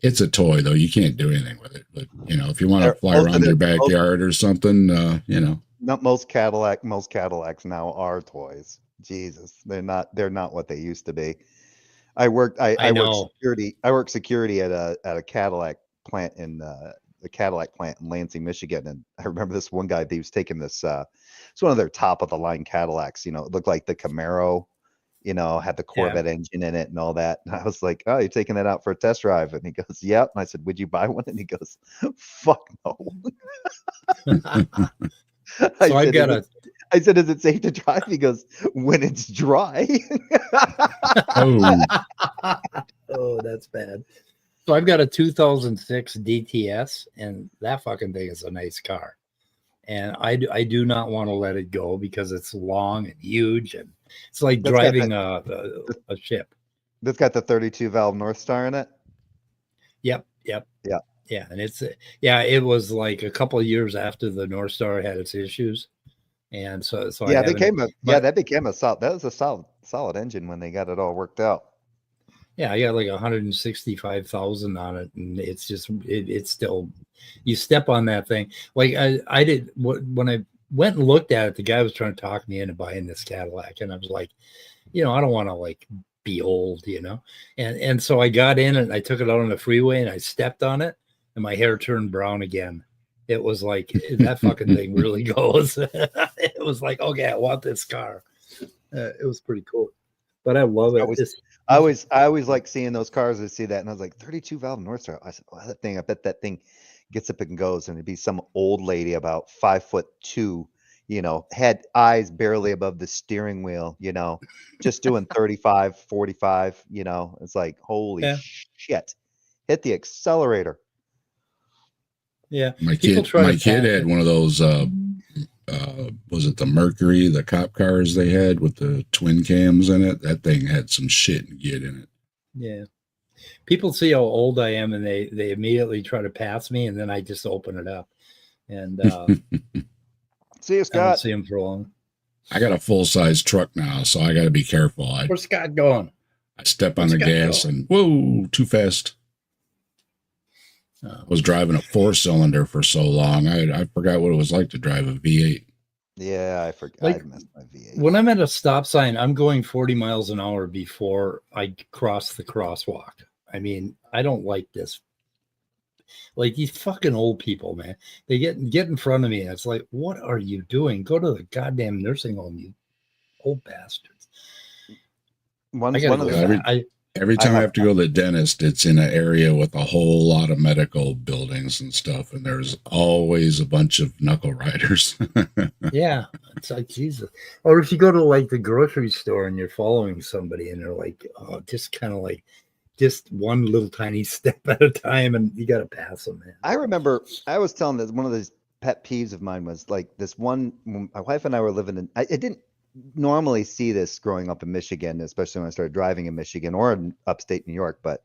It's a toy though. You can't do anything with it. But if you want to fly Most of around your the- most- backyard or something, Not most Cadillacs now are toys. Jesus, they're not what they used to be. I worked know. security. I worked security at a Cadillac plant in the Cadillac plant in Lansing, Michigan, and I remember this one guy. He was taking this. It's one of their top of the line Cadillacs. It looked like the Camaro. Had the Corvette engine in it and all that. And I was like, "Oh, you're taking that out for a test drive?" And he goes, "Yep." And I said, "Would you buy one?" And he goes, "Fuck no." I said, "Is it safe to drive?" He goes, "When it's dry." oh, oh, that's bad. So I've got a 2006 DTS, and that fucking thing is a nice car. And I do not want to let it go because it's long and huge, and it's like That's got driving a ship. That's got the 32 valve North Star in it. Yep. Yeah, and it was like a couple of years after the North Star had its issues, and so That became a solid engine when they got it all worked out. Yeah, I got like 165,000 on it, and it's just it's still, you step on that thing. Like I did when I went and looked at it, the guy was trying to talk me into buying this Cadillac, and I was like, I don't want to like be old, and so I got in and I took it out on the freeway and I stepped on it, and my hair turned brown again. It was like that fucking thing really goes. It was like, okay, I want this car. It was pretty cool, but I love it. I always like seeing those cars. I see that, and I was like, 32 valve North Star. I said, "Oh, that thing! I bet that thing gets up and goes." And it'd be some old lady about 5'2", had eyes barely above the steering wheel, just doing 35, 45. It's like, holy shit! Hit the accelerator. Yeah, my kid had one of those. Was it the Mercury, the cop cars they had with the twin cams in it? That thing had some shit and get in it. Yeah. People see how old I am, and they immediately try to pass me, and then I just open it up. And see you, Scott. I don't see him for long. I got a full-size truck now, so I got to be careful. Where's Scott going? I step on the gas and whoa, too fast. I was driving a 4-cylinder for so long, I forgot what it was like to drive a V8. Yeah, I forgot. I missed my V8. When I'm at a stop sign, I'm going 40 miles an hour before I cross the crosswalk. I mean, I don't like this. Like these fucking old people, man. They get in front of me, and it's like, what are you doing? Go to the goddamn nursing home, you old bastards. Every time I have to go to the dentist, it's in an area with a whole lot of medical buildings and stuff, and there's always a bunch of knuckle riders. Yeah, it's like Jesus. Or if you go to like the grocery store and you're following somebody, and they're like, oh, just kind of like just one little tiny step at a time, and you got to pass them, man. I remember I was telling that one of those pet peeves of mine was like this one. When my wife and I were living in, I didn't normally see this growing up in Michigan, especially when I started driving in Michigan or in upstate New York, but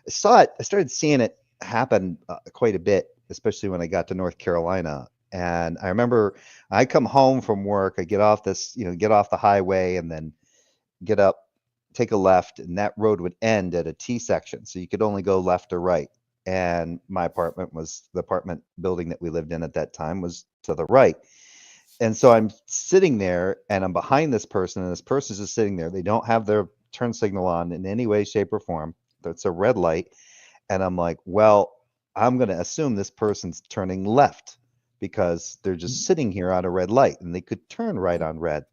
I saw it. I started seeing it happen quite a bit, especially when I got to North Carolina. And I remember I come home from work, I get off the highway, and then get up, take a left, and that road would end at a T section. So you could only go left or right. And the apartment building that we lived in at that time was to the right. And so I'm sitting there and I'm behind this person, and this person's just sitting there. They don't have their turn signal on in any way, shape, or form. It's a red light. And I'm like, well, I'm going to assume this person's turning left because they're just sitting here on a red light, and they could turn right on red.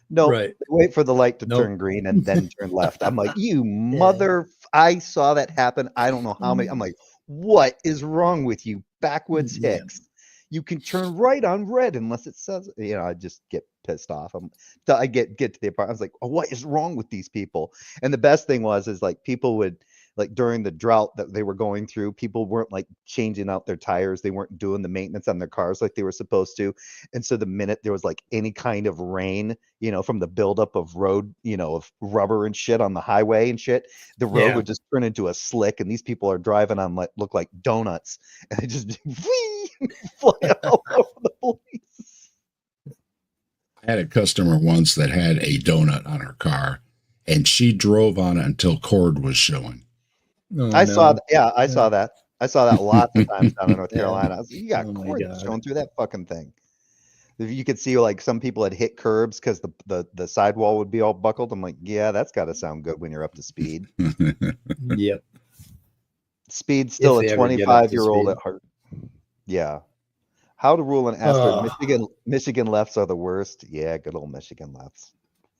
No, Right. They wait for the light to turn green and then turn left. I'm like, you mother, I saw that happen. I don't know how many. I'm like, what is wrong with you, backwoods Hicks? You can turn right on red unless it says, I just get pissed off. I get to the apartment. I was like, oh, what is wrong with these people? And the best thing is like people would, like during the drought that they were going through, people weren't like changing out their tires. They weren't doing the maintenance on their cars like they were supposed to. And so the minute there was like any kind of rain, from the buildup of road, of rubber and shit on the highway and shit, the road would just turn into a slick. And these people are driving on look like donuts. And they just, whee! Fly all over the place. I had a customer once that had a donut on her car, and she drove on it until cord was showing. Oh, I saw no. that. Yeah, I saw that. I saw that lots of times down in North Yeah. Carolina. I was like, you got Oh my cords God. showing through that fucking thing. You could see like some people had hit curbs because the sidewall would be all buckled. I'm like, yeah, that's got to sound good when you're up to speed. Yep. Speed's still If a they ever get up to 25-year-old speed. at heart. Yeah. How to rule an asteroid? Oh. Michigan lefts are the worst. Yeah, good old Michigan lefts.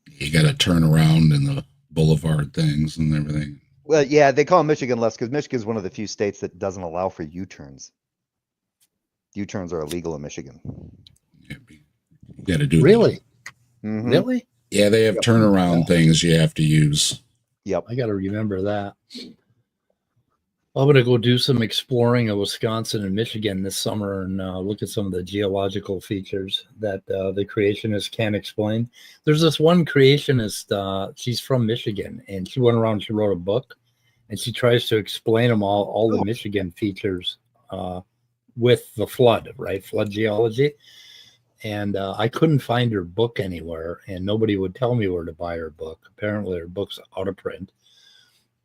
You got to turn around in the boulevard things and everything. Well, yeah, they call them Michigan lefts because Michigan is one of the few states that doesn't allow for U-turns. U-turns are illegal in Michigan. You got to do Really? Mhm. Really? Yeah, they have turnaround things you have to use. Yep. I got to remember that. I'm going to go do some exploring of Wisconsin and Michigan this summer and look at some of the geological features that the creationists can't explain. There's this one creationist, she's from Michigan, and she went around, she wrote a book, and she tries to explain them all the Michigan features with the flood, right? Flood geology. And I couldn't find her book anywhere, and nobody would tell me where to buy her book. Apparently her book's out of print.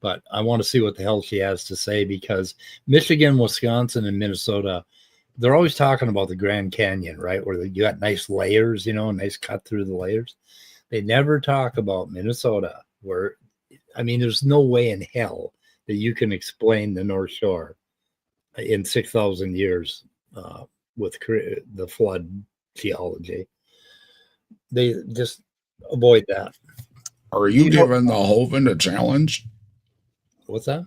But I want to see what the hell she has to say, because Michigan, Wisconsin, and Minnesota, they're always talking about the Grand Canyon, right? Where you got nice layers, nice cut through the layers. They never talk about Minnesota, where, I mean, there's no way in hell that you can explain the North Shore in 6,000 years with the flood geology. They just avoid that. Are you giving the Hovind a challenge? What's that?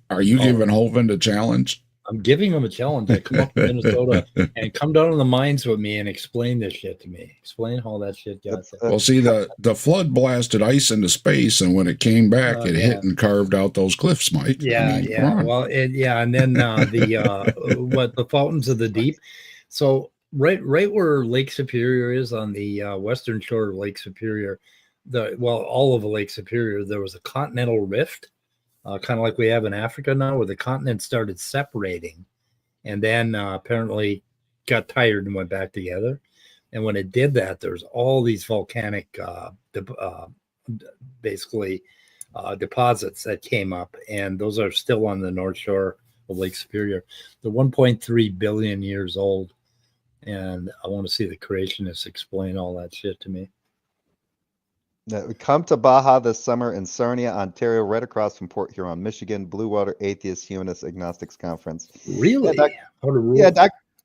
Are you giving Hovind a challenge? I'm giving them a challenge. I come up to Minnesota and come down to the mines with me and explain this shit to me. Explain how that shit got there. Well, see, the flood blasted ice into space, and when it came back, it hit and carved out those cliffs, Mike. Yeah, I mean, yeah. Well, and then the fountains of the deep. So right where Lake Superior is on the western shore of Lake Superior, all of Lake Superior, there was a continental rift. Kind of like we have in Africa now, where the continent started separating and then apparently got tired and went back together. And when it did that, there's all these volcanic deposits that came up, and those are still on the north shore of Lake Superior. They're 1.3 billion years old, and I want to see the creationists explain all that shit to me. Come to BAHA this summer in Sarnia, Ontario, right across from Port Huron, Michigan. Bluewater Atheists, Humanists, Agnostics Conference. Really?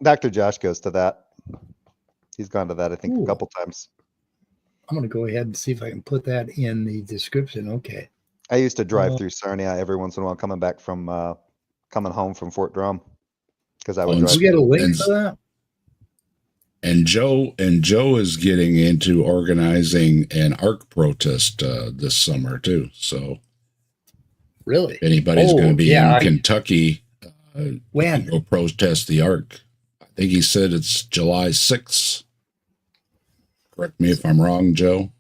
Dr. Josh goes to that. He's gone to that, I think, a couple times. I'm going to go ahead and see if I can put that in the description. Okay. I used to drive through Sarnia every once in a while, coming home from Fort Drum, because I would drive. You get a link for that? And Joe is getting into organizing an ARC protest this summer too. So, really, if anybody's going to be in Kentucky, when go protest the ARC? I think he said it's July 6th. Correct me if I'm wrong, Joe.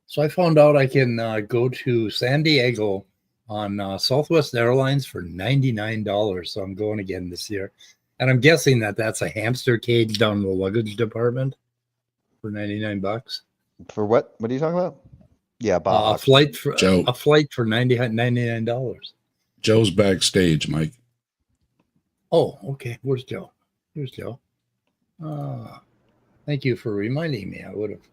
So I found out I can go to San Diego on Southwest Airlines for $99. So I'm going again this year. And I'm guessing that's a hamster cage down in the luggage department for $99. For what? What are you talking about? Yeah, a flight for Joe. A flight for $99. Joe's backstage, Mike. Oh, okay. Where's Joe? Here's Joe. Thank you for reminding me. I would have.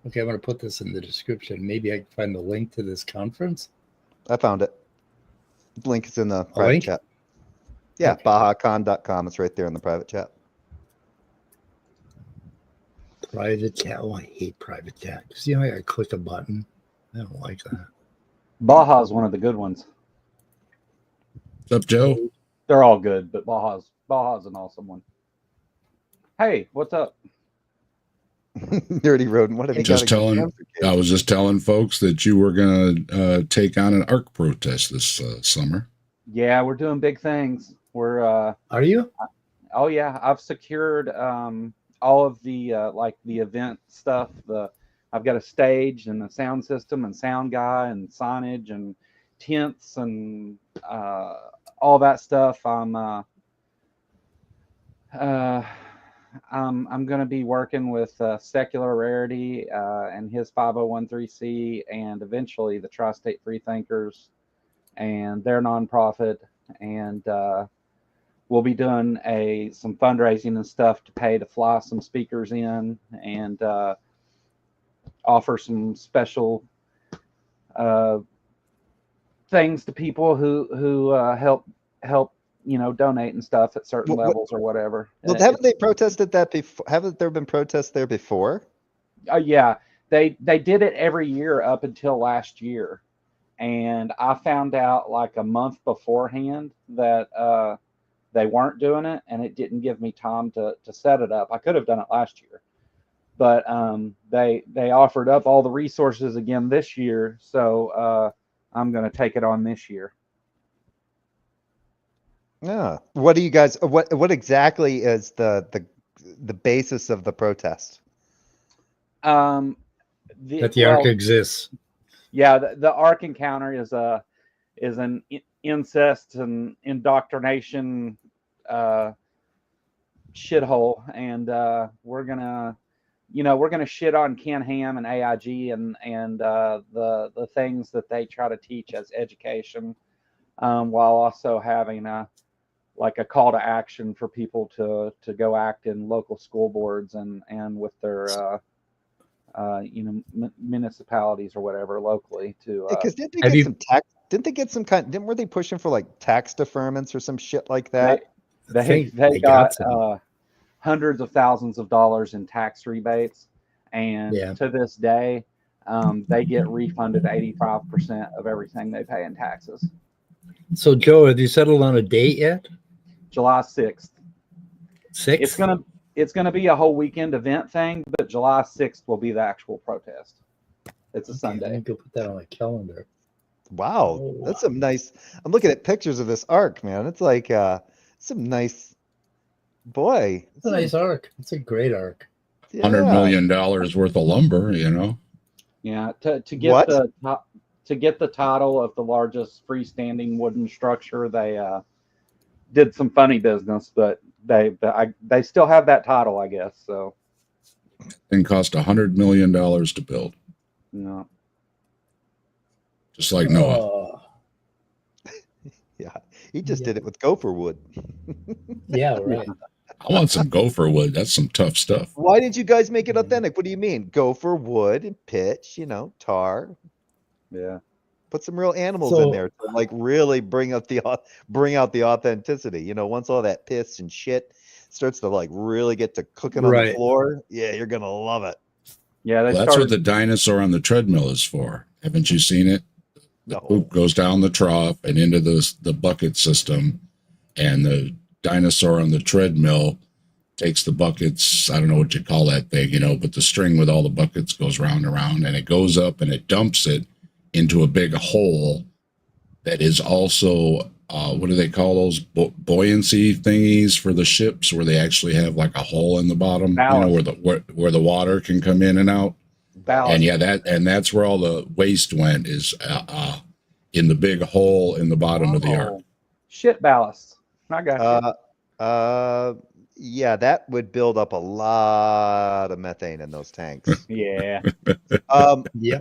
Okay, I'm going to put this in the description. Maybe I can find the link to this conference. I found it. The link is in the private chat. Yeah, okay. BAHACon.com. It's right there in the private chat. Private chat. Oh, I hate private chat. See how I gotta click a button? I don't like that. BAHA is one of the good ones. What's up, Joe? They're all good, but BAHA's an awesome one. Hey, what's up? Dirty Rodent. What have you I was just telling folks that you were gonna take on an ARC protest this summer. Yeah, we're doing big things. We're Are you? Oh yeah, I've secured all of the like the event stuff. I've got a stage and a sound system and sound guy and signage and tents and all that stuff. I'm going to be working with Secular Rarity and his 501(c), and eventually the Tri-State Freethinkers and their nonprofit, and we'll be doing some fundraising and stuff to pay to fly some speakers in and offer some special things to people who help donate and stuff at certain levels or whatever. Well, haven't they protested that before? Haven't there been protests there before? Yeah, they did it every year up until last year, and I found out like a month beforehand that they weren't doing it, and it didn't give me time to set it up. I could have done it last year, but they offered up all the resources again this year, so I'm going to take it on this year. Yeah. What do you guys? What exactly is the basis of the protest? That the Ark exists. Yeah, the Ark encounter is an incest and indoctrination shithole, and we're gonna shit on Ken Ham and AIG and the things that they try to teach as education, while also having a call to action for people to go act in local school boards and with their municipalities or whatever locally to. Because didn't they get some were they pushing for like tax deferments or some shit like that? They got hundreds of thousands of dollars in tax rebates, and to this day, they get refunded 85% of everything they pay in taxes. So, Joe, have you settled on a date yet? July 6th. 6th? It's gonna be a whole weekend event thing, but July 6th will be the actual protest. It's a Sunday. Let me go put that on my calendar. Wow, that's some nice. I'm looking at pictures of this Ark, man. It's like some nice. Boy, it's a nice Ark. It's a great Ark. Yeah. $100 million worth of lumber, Yeah, to get the title of the largest freestanding wooden structure, they did some funny business, but they still have that title, I guess. So, and cost $100 million to build. No, just like Noah. Yeah, he just did it with gopher wood. Yeah, right. I want some gopher wood. That's some tough stuff. Why did you guys make it authentic? What do you mean? Gopher wood and pitch, tar. Yeah. Put some real animals in there to like really bring out the authenticity. Once all that piss and shit starts to like really get to cooking on the floor, yeah, you're gonna love it. Yeah, that's what the dinosaur on the treadmill is for. Haven't you seen it? The poop goes down the trough and into the bucket system, and the dinosaur on the treadmill takes the buckets. I don't know what you call that thing, but the string with all the buckets goes round and round, and it goes up and it dumps it into a big hole that is also what do they call those buoyancy thingies for the ships, where they actually have like a hole in the bottom, where the water can come in and out. Ballast. And that's where all the waste went, is in the big hole in the bottom of the Ark. Shit ballast. I got you. Yeah, that would build up a lot of methane in those tanks. Yeah.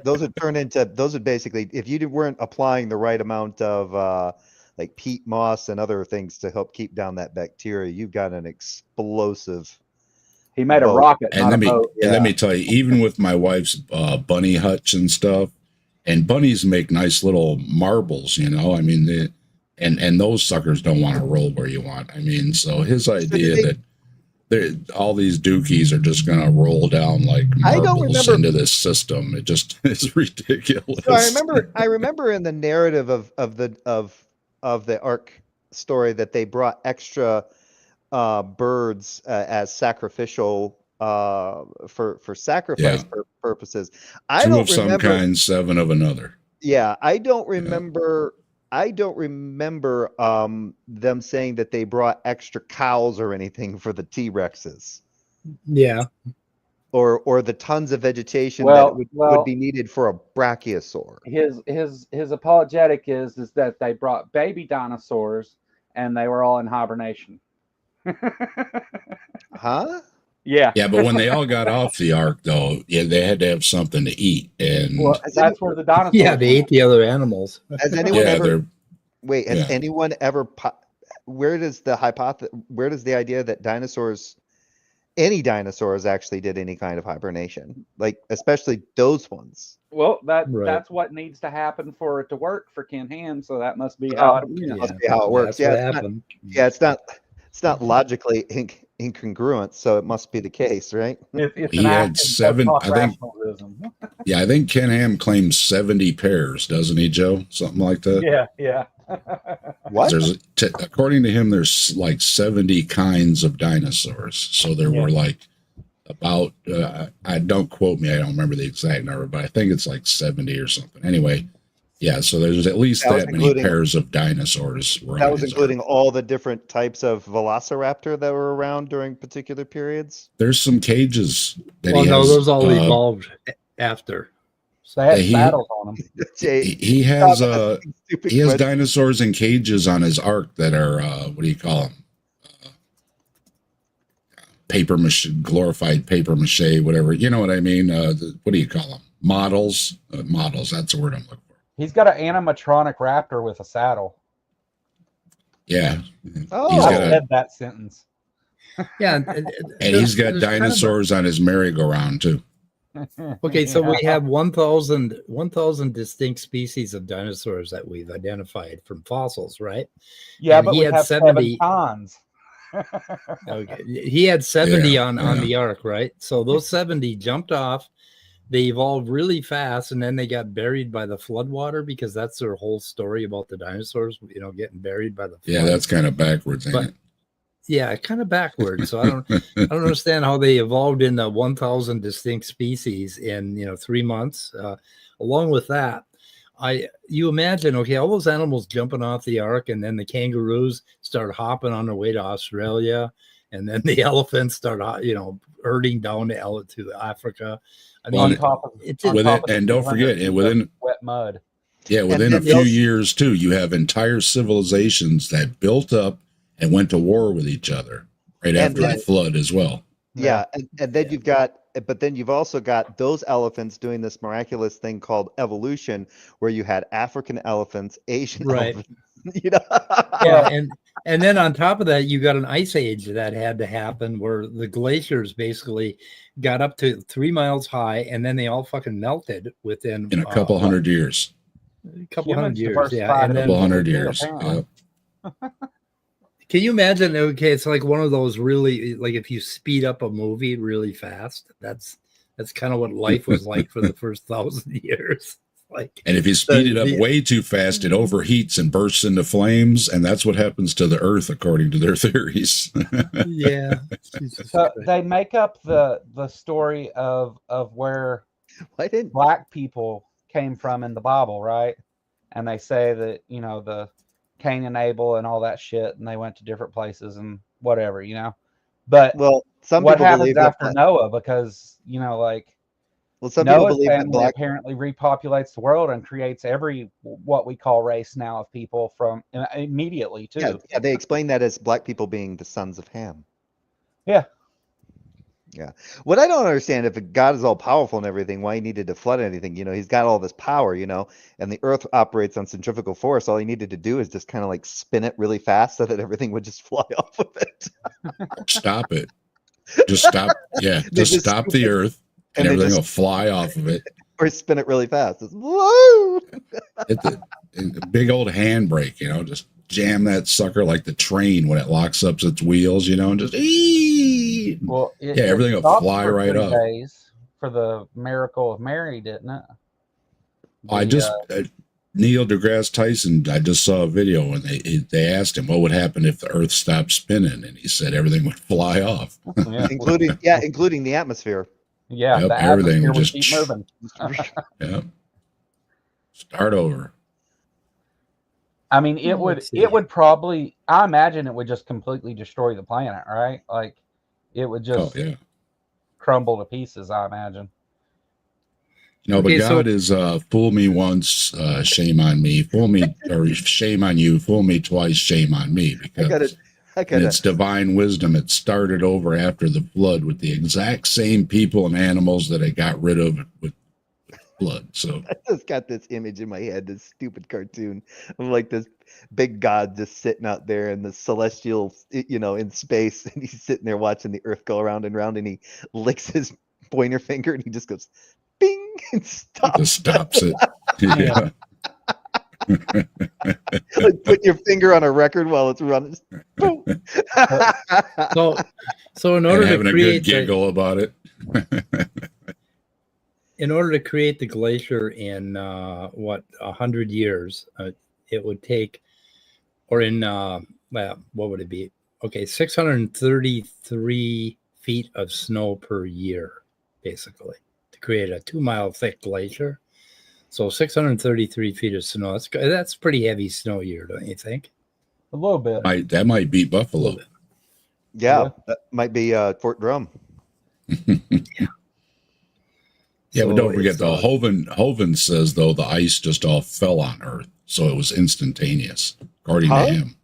Those would basically, if you weren't applying the right amount of like peat moss and other things to help keep down that bacteria, you've got an explosive. He made a rocket. And let me tell you, even with my wife's bunny hutch and stuff, and bunnies make nice little marbles, I mean, and those suckers don't want to roll where you want. I mean, so his idea that all these dookies are just going to roll down like marbles into this system, it just is ridiculous. So I remember in the narrative of the Ark story that they brought extra birds as sacrificial for sacrifice purposes. Two of some kind, 7 of another. Yeah, I don't remember them saying that they brought extra cows or anything for the T-Rexes. Yeah. or the tons of vegetation Well, that would well, be needed for a brachiosaur. his apologetic is that they brought baby dinosaurs and they were all in hibernation. Huh? Yeah. Yeah, but when they all got off the ark, though, yeah, they had to have something to eat, and Well, that's where the dinosaurs. Yeah, they ate went. the other animals. Has anyone yeah, ever they're wait? Has yeah. anyone ever? Where does Where does the idea that any dinosaurs actually did any kind of hibernation, like especially those ones? Well, Right. that's what needs to happen for it to work for Ken Ham. So that must be how it Yeah, Must be how it works. that's Yeah, what it's happened. it's not logically incongruent, so it must be the case, right? It's He an had act of 7. post-hoc I think. rationalism. Yeah, I think Ken Ham claims 70 pairs, doesn't he, Joe? Something like that. Yeah. What? According to him, there's like 70 kinds of dinosaurs. So there were like about, I don't quote me, I don't remember the exact number, but I think it's like 70 or something. Anyway, yeah, so there's at least that many pairs of dinosaurs. That was including all the different types of velociraptor that were around during particular periods. There's some cages that Well, he no, has. those all evolved after. They had He- saddles on them. He has Stupid he has question. dinosaurs in cages on his ark that are what do you call them? Paper mache, glorified paper mache, whatever. You know what I mean? What do you call them? Models. Models. That's the word I'm looking for. He's got an animatronic raptor with a saddle. Yeah. Oh. He's I got said that sentence. Yeah, and he's got dinosaurs on his merry-go-round too. Okay, so we have 1,000 distinct species of dinosaurs that we've identified from fossils, right? Yeah, And but he we had have 70 7 cons. Okay. He had 70 Yeah, on the ark, right? So those 70 jumped off. They evolved really fast, and then they got buried by the floodwater because that's their whole story about the dinosaurs, getting buried by the flood. Yeah, that's kind of backwards, ain't it? Yeah, kind of backwards. So I don't understand how they evolved into 1,000 distinct species in 3 months. Along with that, you imagine, okay, all those animals jumping off the ark, and then the kangaroos start hopping on their way to Australia, and then the elephants start herding down to Africa. I mean, and don't forget, within wet mud. Yeah, within a few years too, you have entire civilizations that built up and went to war with each other right after the flood as well. Yeah, and then you've also got those elephants doing this miraculous thing called evolution, where you had African elephants, Asian elephants. Yeah, and then on top of that, you got an ice age that had to happen where the glaciers basically got up to 3 miles high, and then they all fucking melted within a couple hundred years. A couple hundred years, yeah. And then, 100 years. Yeah. Can you imagine? Okay, it's like one of those really, like if you speed up a movie really fast, that's kind of what life was like for the first 1,000 years. And if you speed it up way too fast, it overheats and bursts into flames, and that's what happens to the Earth, according to their theories. Yeah. So they make up the story of where black people came from in the Bible, right? And they say that the Cain and Abel and all that shit, and they went to different places and whatever, But what happens after Noah? Because some Noah's people believe family that apparently repopulates the world and creates what we call race now of people from immediately too. Yeah, they explain that as black people being the sons of Ham. Yeah. Yeah. What I don't understand, if God is all powerful and everything, why he needed to flood anything? He's got all this power, and the earth operates on centrifugal force. All he needed to do is just kind of like spin it really fast so that everything would just fly off of it. Stop it. Just stop. Yeah. Just stop the earth and everything will fly off of it. Or spin it really fast. It's, whoa! Hit the big old handbrake, just jam that sucker like the train when it locks up its wheels, and just well, everything will fly right up. Days for the miracle of Mary, didn't it? Neil deGrasse Tyson, I just saw a video and they asked him what would happen if the earth stopped spinning, and he said everything would fly off. including the atmosphere. Yeah, yep, the everything would just keep moving. Yeah. Start over. I mean, it would probably, I imagine it would just completely destroy the planet, right? Like it would just crumble to pieces, I imagine. No, but Okay, so- God is fool me once, shame on me. Fool me, or shame on you. Fool me twice, shame on me. Because in its divine wisdom, it started over after the flood with the exact same people and animals that it got rid of with flood. So I just got this image in my head, this stupid cartoon of like this big god just sitting out there in the celestial, in space, and he's sitting there watching the Earth go around and round, and he licks his pointer finger, and he just goes, "Bing!" and stops. just stops it. Yeah. Like put your finger on a record while it's running. Boom. So in And order to having a good create giggle about it. in order to create the glacier in 100 years, it would take, or in what would it be? Okay, 633 feet of snow per year, basically, to create a 2-mile thick glacier. So 633 feet of snow. That's pretty heavy snow year, don't you think? A little bit. That might beat Buffalo. Yeah, that might be Fort Drum. Yeah, So but don't forget it's, though, Hovind says though the ice just all fell on Earth, so it was instantaneous, according to him.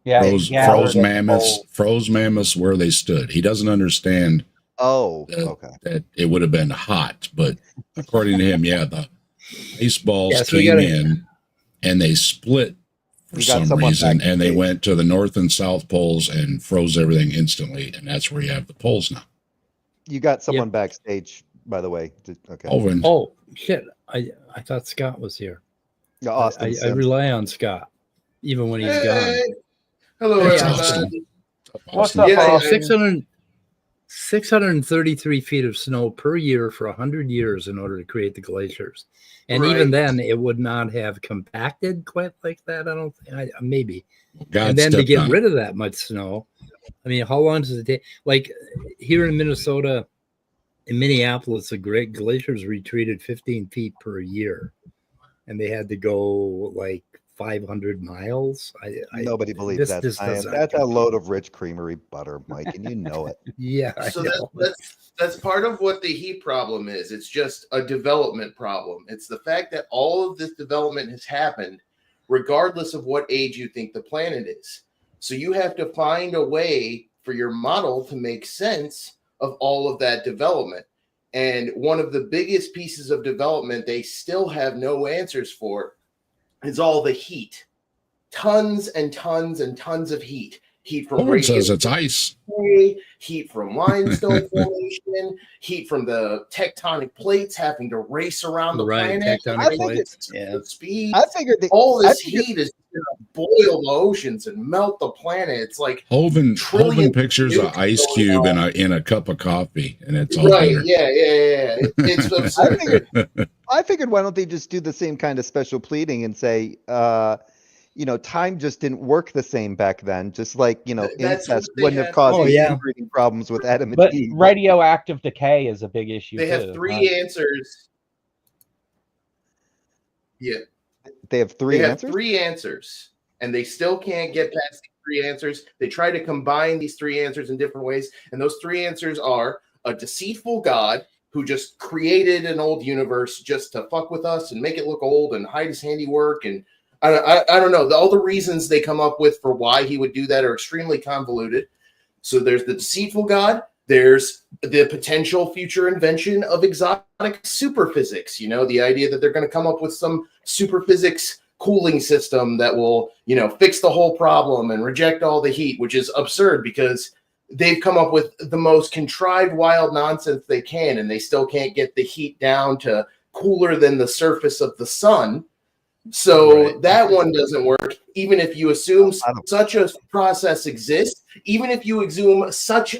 Yeah, Froze mammoths where they stood. He doesn't understand that it would have been hot, but according to him, the ice balls came in and they split for some reason, and they went to the North and South poles and froze everything instantly, and that's where you have the poles now. You got someone backstage, by the way. Okay. Oh shit! I thought Scott was here. Yeah, Austin. I rely on Scott, even when he's gone. Hello, Hey, everybody. What's up, Yeah, Austin? 633 feet of snow per year for 100 years in order to create the glaciers. And Right. even then, it would not have compacted quite like that. I don't think, maybe. God And then to stepped get on rid of that much snow, I mean, how long does it take? Like here in Minnesota, in Minneapolis, the great glaciers retreated 15 feet per year. And they had to go like 500 miles. Nobody believes that science. That's a load of rich creamery butter, Mike, and you know it. Yeah. So that's part of what the heat problem is. It's just a development problem. It's the fact that all of this development has happened regardless of what age you think the planet is. So you have to find a way for your model to make sense of all of that development. And one of the biggest pieces of development they still have no answers for is all the heat. Tons and tons and tons of heat. Heat from Hovind says it's ice. Heat from limestone formation, heat from the tectonic plates having to race around the planet. Tectonic plates. Speed. I figured all this heat is going to boil the oceans and melt the planet. It's like Hovind pictures an ice cube in a cup of coffee, and it's all right. better. Yeah. It's absurd. I figured, why don't they just do the same kind of special pleading and say, time just didn't work the same back then. Just like, incest wouldn't have caused inbreeding problems with Adam and Eve. But radioactive decay is a big issue. They have three answers. Yeah. They have three answers, and they still can't get past the three answers. They try to combine these three answers in different ways, and those three answers are a deceitful God who just created an old universe just to fuck with us and make it look old and hide his handiwork. And I don't know. All the reasons they come up with for why he would do that are extremely convoluted. So there's the deceitful God. There's the potential future invention of exotic superphysics. The idea that they're going to come up with some superphysics cooling system that will, fix the whole problem and reject all the heat, which is absurd because they've come up with the most contrived, wild nonsense they can, and they still can't get the heat down to cooler than the surface of the sun. So that one doesn't work. Even if you assume such a process exists, even if you assume such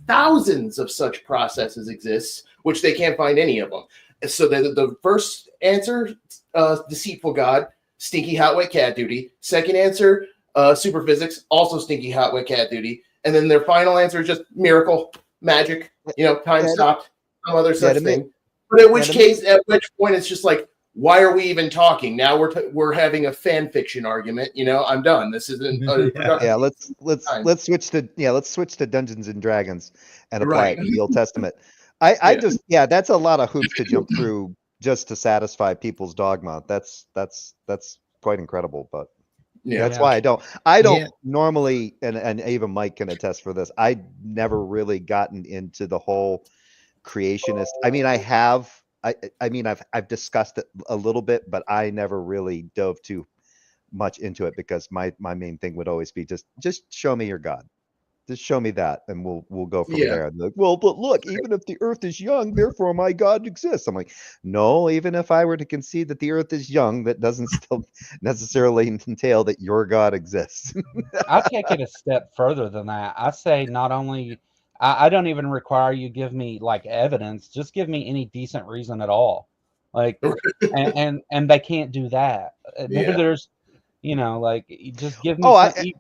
thousands of such processes exist, which they can't find any of them. So the first answer, deceitful God, stinky hot wet cat duty. Second answer, superphysics, also stinky hot wet cat duty. And then their final answer is just miracle, magic, time stopped, some other such thing. But at which point it's just like, why are we even talking? Now we're having a fan fiction argument. You know, I'm done. This isn't. Yeah, let's switch to Dungeons and Dragons and apply Right. it to the Old Testament. I just that's a lot of hoops to jump through just to satisfy people's dogma. That's quite incredible, but that's why I don't normally, and even Mike can attest for this. I never really gotten into the whole creationist. I mean, I've discussed it a little bit, but I never really dove too much into it because my main thing would always be just show me your God. Just show me that, and we'll go from there. And like, well, but look, even if the earth is young, therefore my God exists. I'm like, no, even if I were to concede that the earth is young, that doesn't still necessarily entail that your God exists. I take it a step further than that. I say not only I don't even require you give me like evidence, just give me any decent reason at all. Like and they can't do that. There's like just give me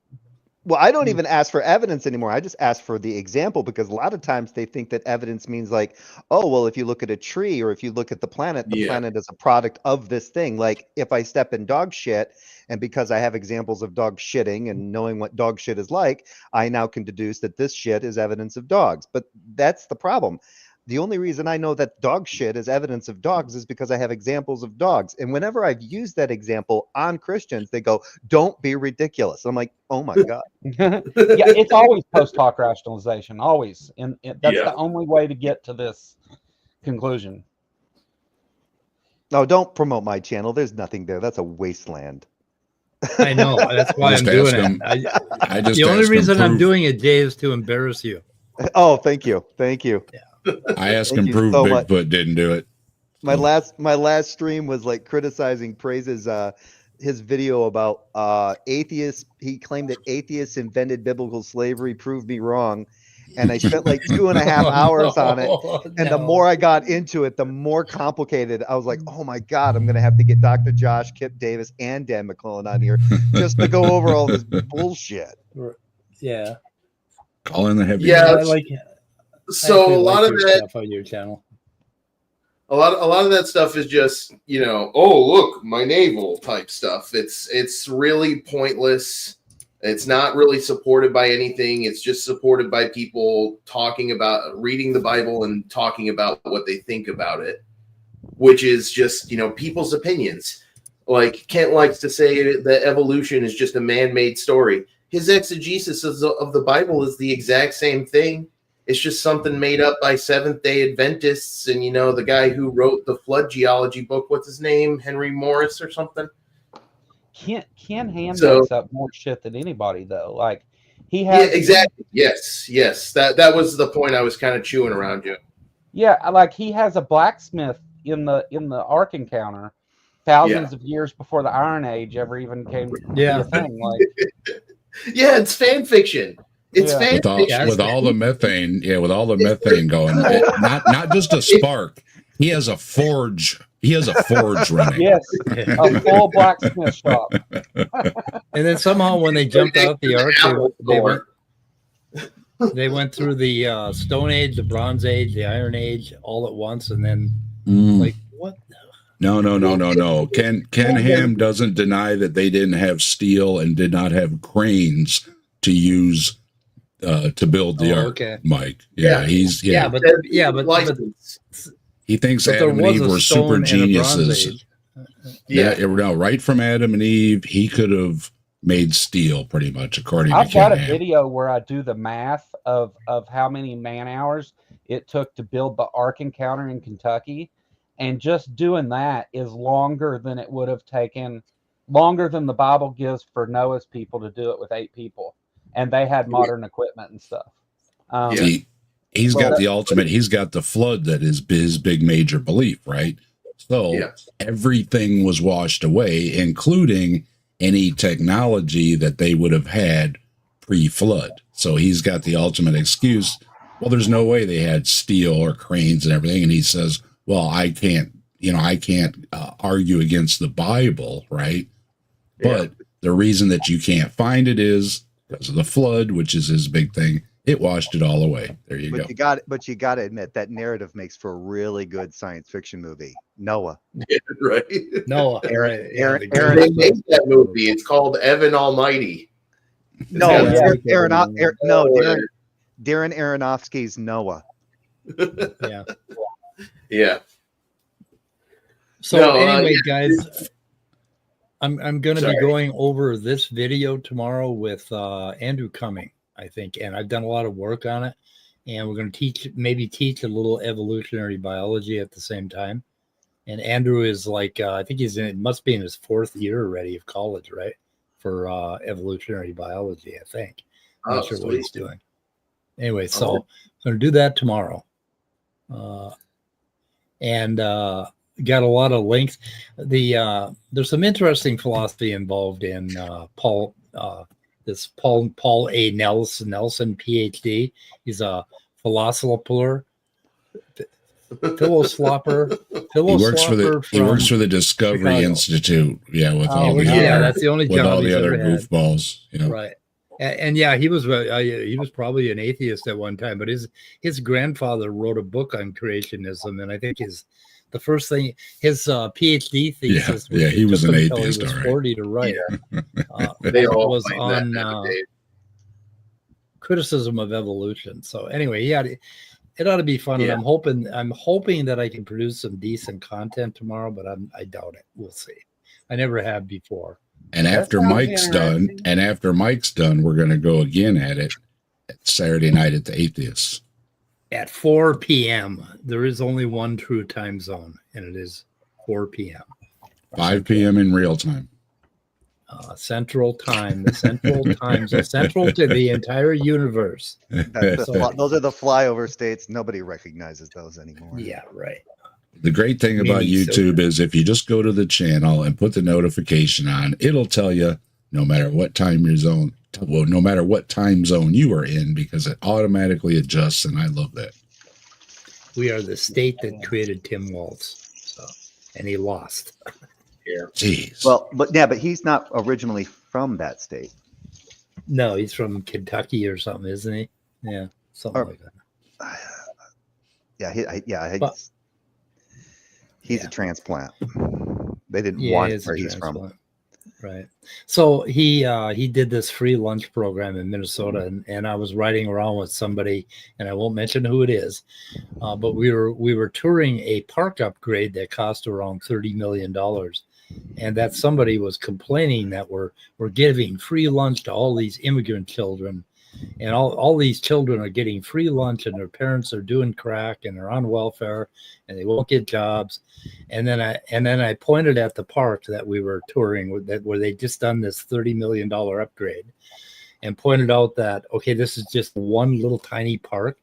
Well, I don't even ask for evidence anymore. I just ask for the example because a lot of times they think that evidence means like, oh, well, if you look at a tree or if you look at the planet is a product of this thing. Like if I step in dog shit and because I have examples of dog shitting and knowing what dog shit is like, I now can deduce that this shit is evidence of dogs. But that's the problem. The only reason I know that dog shit is evidence of dogs is because I have examples of dogs. And whenever I've used that example on Christians, they go, don't be ridiculous. I'm like, oh my God. It's always post hoc rationalization, always. And that's the only way to get to this conclusion. No, don't promote my channel. There's nothing there. That's a wasteland. I know. That's why I'm doing it. The only reason I'm doing it, Jay, is to embarrass you. Oh, thank you. Thank you. Yeah. I asked him prove so Bigfoot much. Didn't do it. My last stream was like criticizing praises his video about atheists. He claimed that atheists invented biblical slavery. Proved me wrong. And I spent like 2.5 hours on it. And the more I got into it, the more complicated. I was like, oh my God, I'm gonna have to get Dr. Josh, Kip Davis, and Dan McClellan on here just to go over all this bullshit. Yeah. Call in the heavy. Yeah, I like it. So a lot of that stuff on your channel. A lot of that stuff is just, oh look, my navel type stuff. It's really pointless. It's not really supported by anything. It's just supported by people talking about reading the Bible and talking about what they think about it, which is just, people's opinions. Like Kent likes to say that evolution is just a man-made story. His exegesis of the Bible is the exact same thing. It's just something made up by Seventh-day Adventists and, the guy who wrote the flood geology book. What's his name? Henry Morris or something? Ken Ham makes up more shit than anybody, though. Like, he has... Yeah, exactly. Yes. That was the point I was kind of chewing around you. Yeah, like, he has a blacksmith in the Ark Encounter thousands of years before the Iron Age ever even came to be a thing. Like, yeah, it's fan fiction. It's fan fiction. With all the methane, going, not just a spark. He has a forge. He has a forge running. Yes, a full blacksmith shop. And then somehow, when they jumped out the ark, they went through the Stone Age, the Bronze Age, the Iron Age, all at once, and then like what? No. Ken Ham doesn't deny that they didn't have steel and did not have cranes to use to build the ark. Okay. Mike. Yeah, but he thinks Adam and Eve were super geniuses. Right from Adam and Eve, he could have made steel pretty much, according to Ken Ham. I've got a video where I do the math of how many man hours it took to build the Ark Encounter in Kentucky. And just doing that is longer than it would have taken, longer than the Bible gives for Noah's people to do it with 8 people. And they had modern equipment and stuff. He's got the ultimate. He's got the flood that is his big major belief, right? So everything was washed away, including any technology that they would have had pre-flood. So he's got the ultimate excuse. Well, there's no way they had steel or cranes and everything. And he says, well, I can't argue against the Bible, right? But the reason that you can't find it is because of the flood, which is his big thing. It washed it all away. There you go. But you got to admit that narrative makes for a really good science fiction movie. Noah. Right. No, Aaron- right, yeah, Aaron- the Aaron- They good made stuff. that movie. It's called Evan Almighty. No, Yeah, Darren Aronofsky's Noah. Yeah. Yeah. So No, anyway, guys, I'm going to be Sorry. going over this video tomorrow with Andrew Cumming, I think, and I've done a lot of work on it, and we're going to teach a little evolutionary biology at the same time. And Andrew is like, I think must be in his 4th year already of college, right? For evolutionary biology, I think. I'm not sure what he's doing. Anyway, so I'm going to do that tomorrow. And got a lot of links. There's some interesting philosophy involved in Paul A. Nelson, PhD. He's a philosopher. He works for the Discovery Chicago. Institute. Yeah, with all the that's the only with job all the he's other ever had. goofballs. You know. Right. And yeah, he was probably an atheist at one time, but his grandfather wrote a book on creationism, and I think his PhD thesis he was an atheist. He was all right. 40 to write. They all was claim on that nowadays. criticism of evolution. So anyway, it ought to be fun, and I'm hoping that I can produce some decent content tomorrow, but I doubt it. We'll see. I never have before. And after Mike's done, we're going to go again at it Saturday night at the Atheists. At 4 p.m. There is only one true time zone, and it is 4 p.m. 5 p.m. in real time. Central time, the central time zone, central to the entire universe. Those are the flyover states. Nobody recognizes those anymore. Yeah, right. The great thing about YouTube is if you just go to the channel and put the notification on, it'll tell you no matter what time zone you are in, because it automatically adjusts, and I love that. We are the state that created Tim Waltz, and he lost. Yeah. Jeez. Well, but he's not originally from that state. No, he's from Kentucky or something, isn't he? Yeah, something like that. He's a transplant. They didn't want where he's from. Right. So he did this free lunch program in Minnesota, and I was riding around with somebody, and I won't mention who it is, but we were touring a park upgrade that cost around $30 million. And that somebody was complaining that we're giving free lunch to all these immigrant children, and all these children are getting free lunch, and their parents are doing crack, and they're on welfare, and they won't get jobs. And then I pointed at the park that we were touring where they just done this $30 million upgrade, and pointed out that, okay, this is just one little tiny park,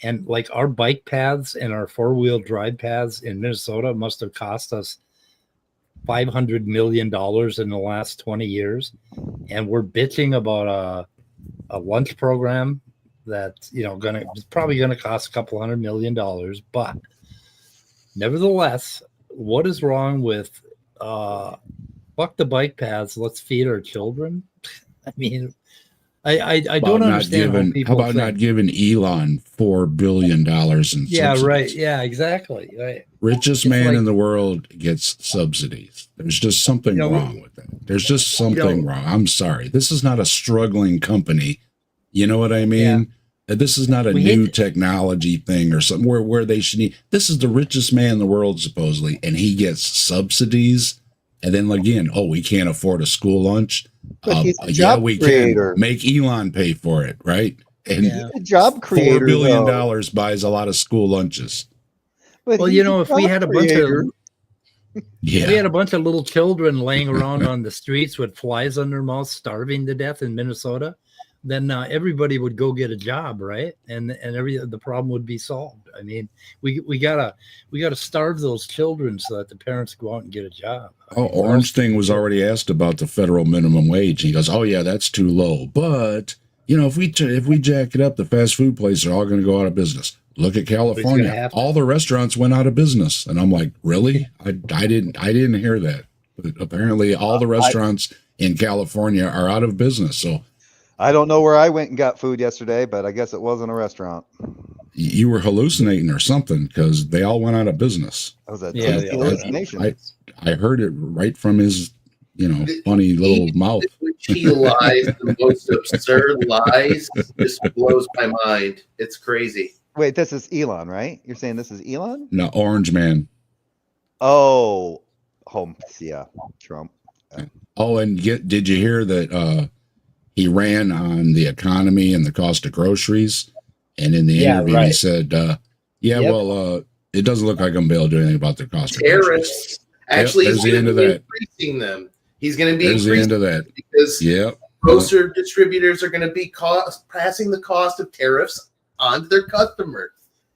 and like our bike paths and our 4-wheel drive paths in Minnesota must have cost us $500 million in the last 20 years, and we're bitching about a lunch program that's probably gonna cost a couple $100 million. But nevertheless, what is wrong with fuck the bike paths? Let's feed our children. I mean, I don't understand how about not giving Elon $4 billion in subsidies? Right. Yeah, exactly. Right. Richest man in the world gets subsidies. There's just something wrong with that. There's just something wrong. I'm sorry. This is not a struggling company. You know what I mean? Yeah. This is not a new technology thing or something where they should need. This is the richest man in the world, supposedly, and he gets subsidies. And then again, we can't afford a school lunch. We can make Elon pay for it, right? And he's a job creator. $4 billion buys a lot of school lunches. But if we had a bunch of little children laying around on the streets with flies on their mouths, starving to death in Minnesota, then everybody would go get a job, right? And the problem would be solved. I mean, we gotta starve those children so that the parents go out and get a job. Orange Thing was already asked about the federal minimum wage. He goes, "Oh yeah, that's too low. But if we jack it up, the fast food places are all going to go out of business. Look at California. All the restaurants went out of business." And I'm like, really? I didn't hear that. But apparently, all the restaurants in California are out of business. So. I don't know where I went and got food yesterday, but I guess it wasn't a restaurant. you were hallucinating or something, because they all went out of business. That was a Yeah, tasty hallucination. I heard it right from his, funny little mouth. Which he lies, the most absurd lies, just blows my mind. It's crazy. Wait, this is Elon, right? You're saying this is Elon? No, Orange Man. Oh, yeah, Trump. Oh, and did you hear that he ran on the economy and the cost of groceries? And in the interview, he said, it doesn't look like I'm going to be able to do anything about the cost of groceries. Tariffs. Actually, there's he's the end going of to be that. increasing them. He's going to be There's the end of that. because Yep. grocer distributors are going to be passing the cost of tariffs onto their customers.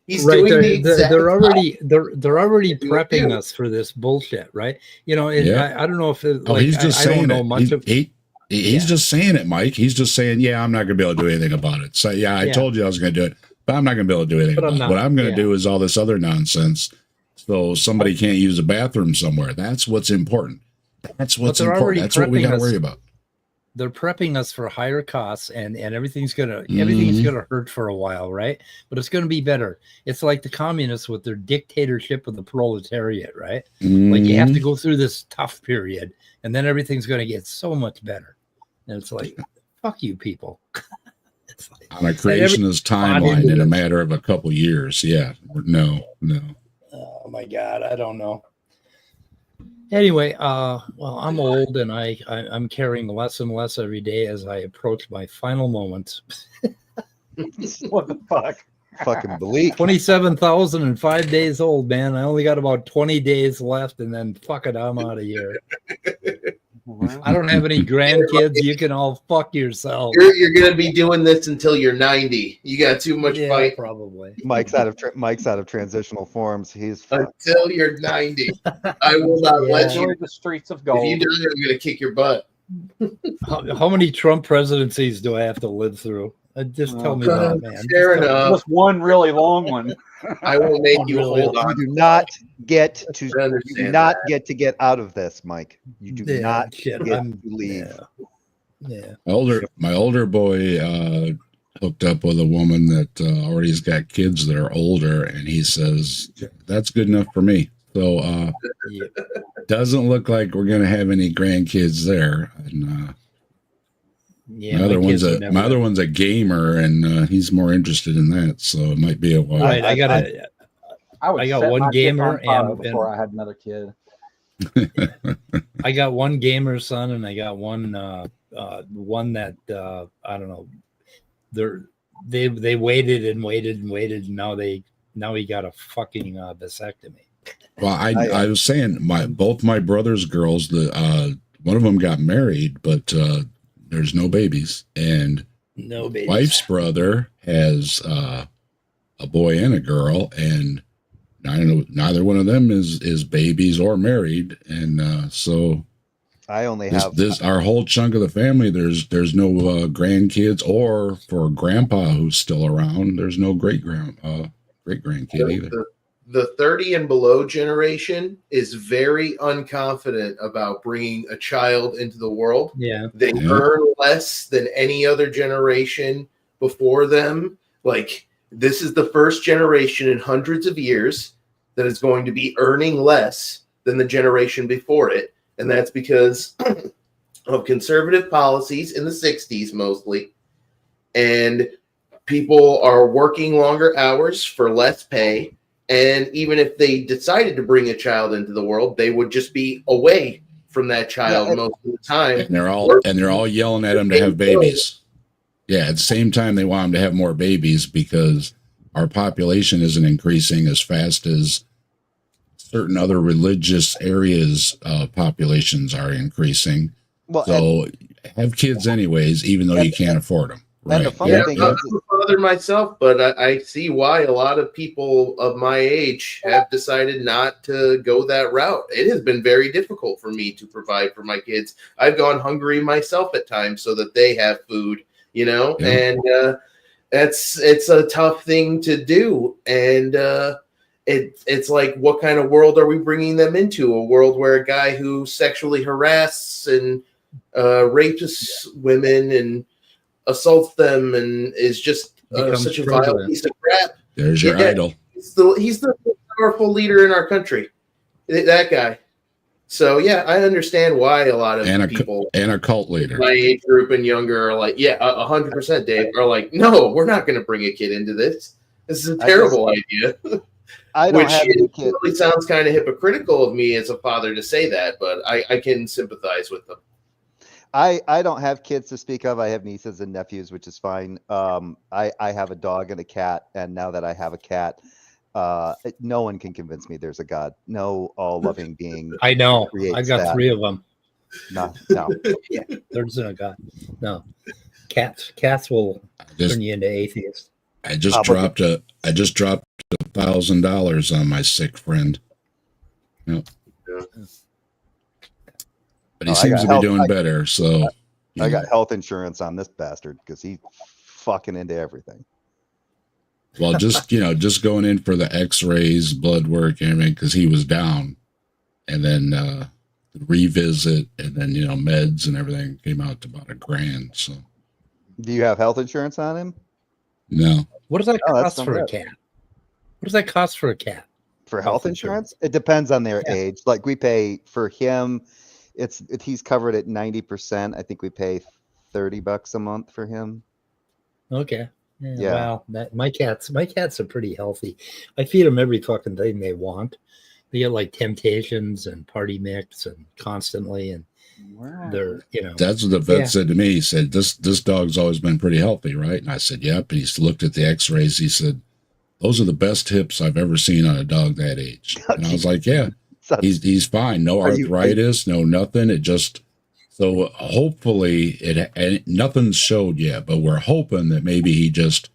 He's doing the exact they're already prepping us for this bullshit, right? I don't know if he's just saying I don't know it. much of He's just saying it, Mike. He's just saying, I'm not going to be able to do anything about it. So, I told you I was going to do it, but I'm not going to be able to do anything about it. What I'm going to do is all this other nonsense. So somebody can't use a bathroom somewhere. That's what's important. That's what's important. That's what we got to worry about. They're prepping us for higher costs, and everything's gonna hurt for a while, right? But it's gonna be better. It's like the communists with their dictatorship of the proletariat, right? Like you have to go through this tough period, and then everything's gonna get so much better. And it's like, fuck you, people. It's like, on a creationist timeline in a matter of a couple years. Yeah, no. Oh my God, I don't know. Anyway, well, I'm old, and I'm carrying less and less every day as I approach my final moments. What the fuck? Fucking bleak. 27,005 days old, man. I only got about 20 days left, and then fuck it, I'm out of here. I don't have any grandkids. You can all fuck yourself. You're going to be doing this until you're 90. You got too much fight. Probably. Mike's out of transitional forms. He's until you're 90. I will not let you. Enjoy the streets of gold. If you do it, I'm going to kick your butt. How many Trump presidencies do I have to live through? Just tell me that, man. Fair enough. Just one really long one. I will make you hold on. You do not get to get out of this, Mike. You do not get to leave. Yeah. My older boy hooked up with a woman that already has got kids that are older, and he says that's good enough for me. So doesn't look like we're going to have any grandkids there. And my other one's a gamer, and he's more interesed in that. So it might be a while. Right, I got one gamer, and before I had another kid. I got one gamer son, and I got one that I don't know. They waited and waited and waited, and now he got a fucking vasectomy. Well, I was saying both my brother's girls, one of them got married, but there's no babies, and no babies. Wife's brother has a boy and a girl, and I don't know, neither one of them is babies or married, and so I only have this our whole chunk of the family. There's no grandkids, or for grandpa who's still around, there's no great grandkid either. The 30 and below generation is very unconfident about bringing a child into the world. Yeah. They earn less than any other generation before them. Like, this is the first generation in hundreds of years that is going to be earning less than the generation before it. And that's because of conservative policies in the 60s mostly. And people are working longer hours for less pay. And even if they decided to bring a child into the world, they would just be away from that child most of the time. And they're all yelling at them to have babies. Yeah, at the same time, they want them to have more babies because our population isn't increasing as fast as certain other religious areas populations are increasing. Well, so have kids anyways, even though you can't afford them. Right. I'm a father myself, but I see why a lot of people of my age have decided not to go that route. It has been very difficult for me to provide for my kids. I've gone hungry myself at times so that they have food, and it's a tough thing to do. And it's like, what kind of world are we bringing them into? A world where a guy who sexually harasses and rapes women and assaults them and is just such a vile piece of crap There's your Yeah. idol. He's the most powerful leader in our country. That guy. So yeah, I understand why a lot of people and a cult leader, my age group and younger, are like, 100%, Dave, are like, no, we're not going to bring a kid into this. This is a terrible idea. I don't have any kids. Really sounds kind of hypocritical of me as a father to say that, but I can sympathize with them. I don't have kids to speak of. I have nieces and nephews, which is fine. I have a dog and a cat, and now that I have a cat, no one can convince me there's a God. No all-loving being. I know. I creates got that. 3 of them. No. Yeah, there's no God. No. Cats will turn you into atheists. I just dropped $1,000 on my sick friend. Yep. Yeah. But he seems to be doing better. So I got health insurance on this bastard because he's fucking into everything. Well, just going in for the X-rays, blood work, and everything, because he was down, and then revisit, and then meds and everything came out to about $1,000. So, do you have health insurance on him? No. What does that cost for a cat? What does that cost for a cat? For health insurance? It depends on their age. Like we pay for him, he's covered at 90%. I think we pay $30 a month for him. Okay. Yeah. Wow. My cats are pretty healthy. I feed them every fucking thing they want. They get like Temptations and Party Mix and constantly, and they're That's what the vet said to me. He said, this dog's always been pretty healthy, right? And I said, yep. And he looked at the X-rays. He said, those are the best hips I've ever seen on a dog that age. And I was like, yeah, he's fine. No arthritis, no nothing. It just, so hopefully and nothing showed yet, but we're hoping that maybe he just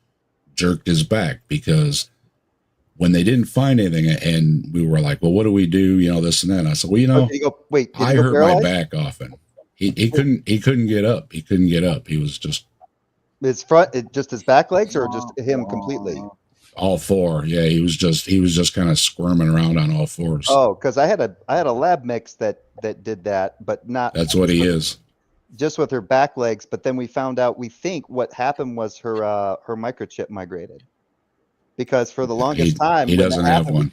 jerked his back, because when they didn't find anything and we were like, well, what do we do? This and that. And I said, well, I hurt my back often. He couldn't get up. He couldn't get up. He was just his back legs, or just him completely? All 4. Yeah, he was just kind of squirming around on all 4s. Oh, because I had a lab mix that did that, but not. That's what he is. Just with her back legs, but then we found out. We think what happened was her microchip migrated, because for the longest time he doesn't have one.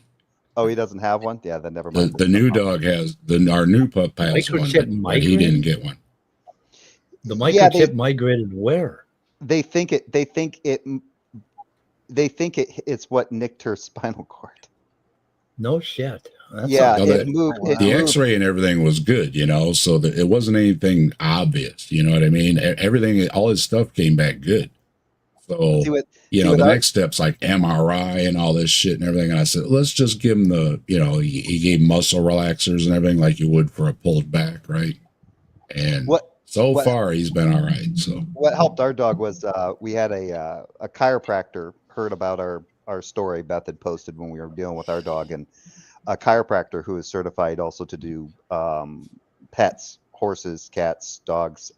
Oh, he doesn't have one. Yeah, then never mind. The new dog has our new pup has one, but he didn't get one. The microchip migrated where? They think it's what nicked her spinal cord. No shit. It moved. The X-ray and everything was good, so that it wasn't anything obvious. You know what I mean? Everything, all his stuff came back good. So the next step's like MRI and all this shit and everything. And I said, let's just give him he gave muscle relaxers and everything like you would for a pulled back, right? And so far he's been all right. So what helped our dog was we had a chiropractor heard about our story Beth had posted when we were dealing with our dog, and a chiropractor who is certified also to do pets, horses, cats, dogs.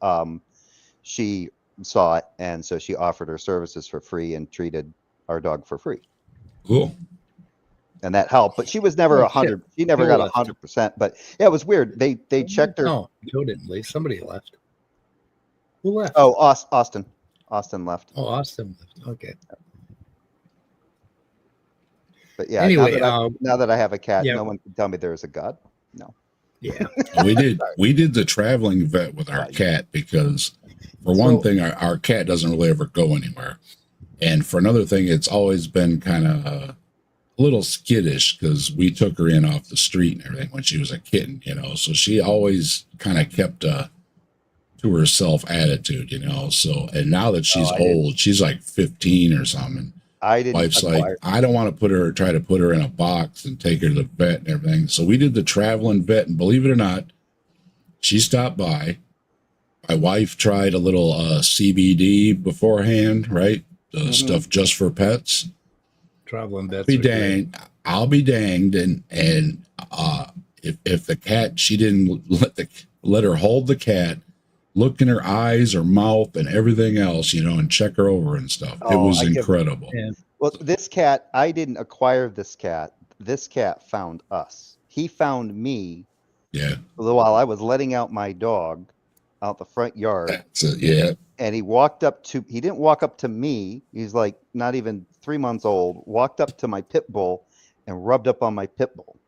She saw it, and so she offered her services for free and treated our dog for free. Cool. And that helped, but she was never 100. She never got 100%. But yeah, it was weird. They checked her. No, Joe didn't leave. Somebody left. Who left? Oh, Austin. Austin left. Oh, Austin left. Okay. But yeah, anyway, now that I have a cat, no one can tell me there is a God. No. Yeah. We did the traveling vet with our cat because, for one thing, our cat doesn't really ever go anywhere. And for another thing, it's always been kind of a little skittish because we took her in off the street and everything when she was a kitten, so she always kind of kept a to herself attitude, So, and now that she's old, she's like 15 or something. Wife's like, I don't want to try to put her in a box and take her to the vet and everything. So we did the traveling vet, and believe it or not, she stopped by. My wife tried a little CBD beforehand, right? Stuff just for pets. Traveling vets. I'll be danged. And if the cat, she didn't let her hold the cat, look in her eyes, her mouth, and everything else, and check her over and stuff. It was incredible. Well, this cat, I didn't acquire this cat. This cat found us. He found me. Yeah. While I was letting out my dog, out the front yard. That's it, yeah. And he didn't walk up to me. He's like not even 3 months old, walked up to my pit bull and rubbed up on my pit bull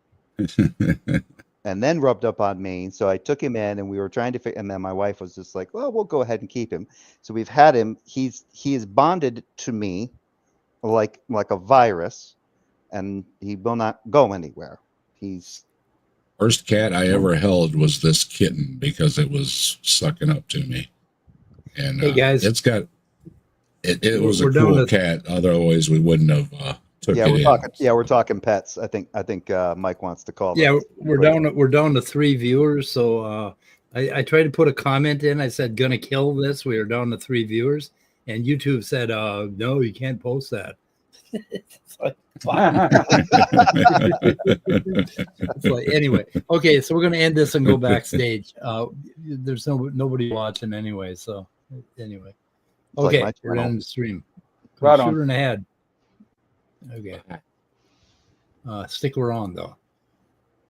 and then rubbed up on me. So I took him in and we were trying to and then my wife was just like, well, we'll go ahead and keep him. So we've had him. He is bonded to me like a virus, and he will not go anywhere. He's First cat I ever held was this kitten because it was sucking up to me. And Hey, guys. it's got it was a We're down cool to- cat. Otherwise, we wouldn't have took yeah, it we're in. talking. Yeah, we're talking pets. I think Mike wants to call. Yeah, them. we're down to 3 viewers. So I tried to put a comment in. I said, "Gonna kill this." We are down to 3 viewers, and YouTube said, "No, you can't post that." It's like, it's like, anyway, okay, so we're gonna end this and go backstage. There's nobody watching anyway, so anyway, like okay, my we're channel. in the stream. Right on. Shooting ahead. Okay. Stick around though.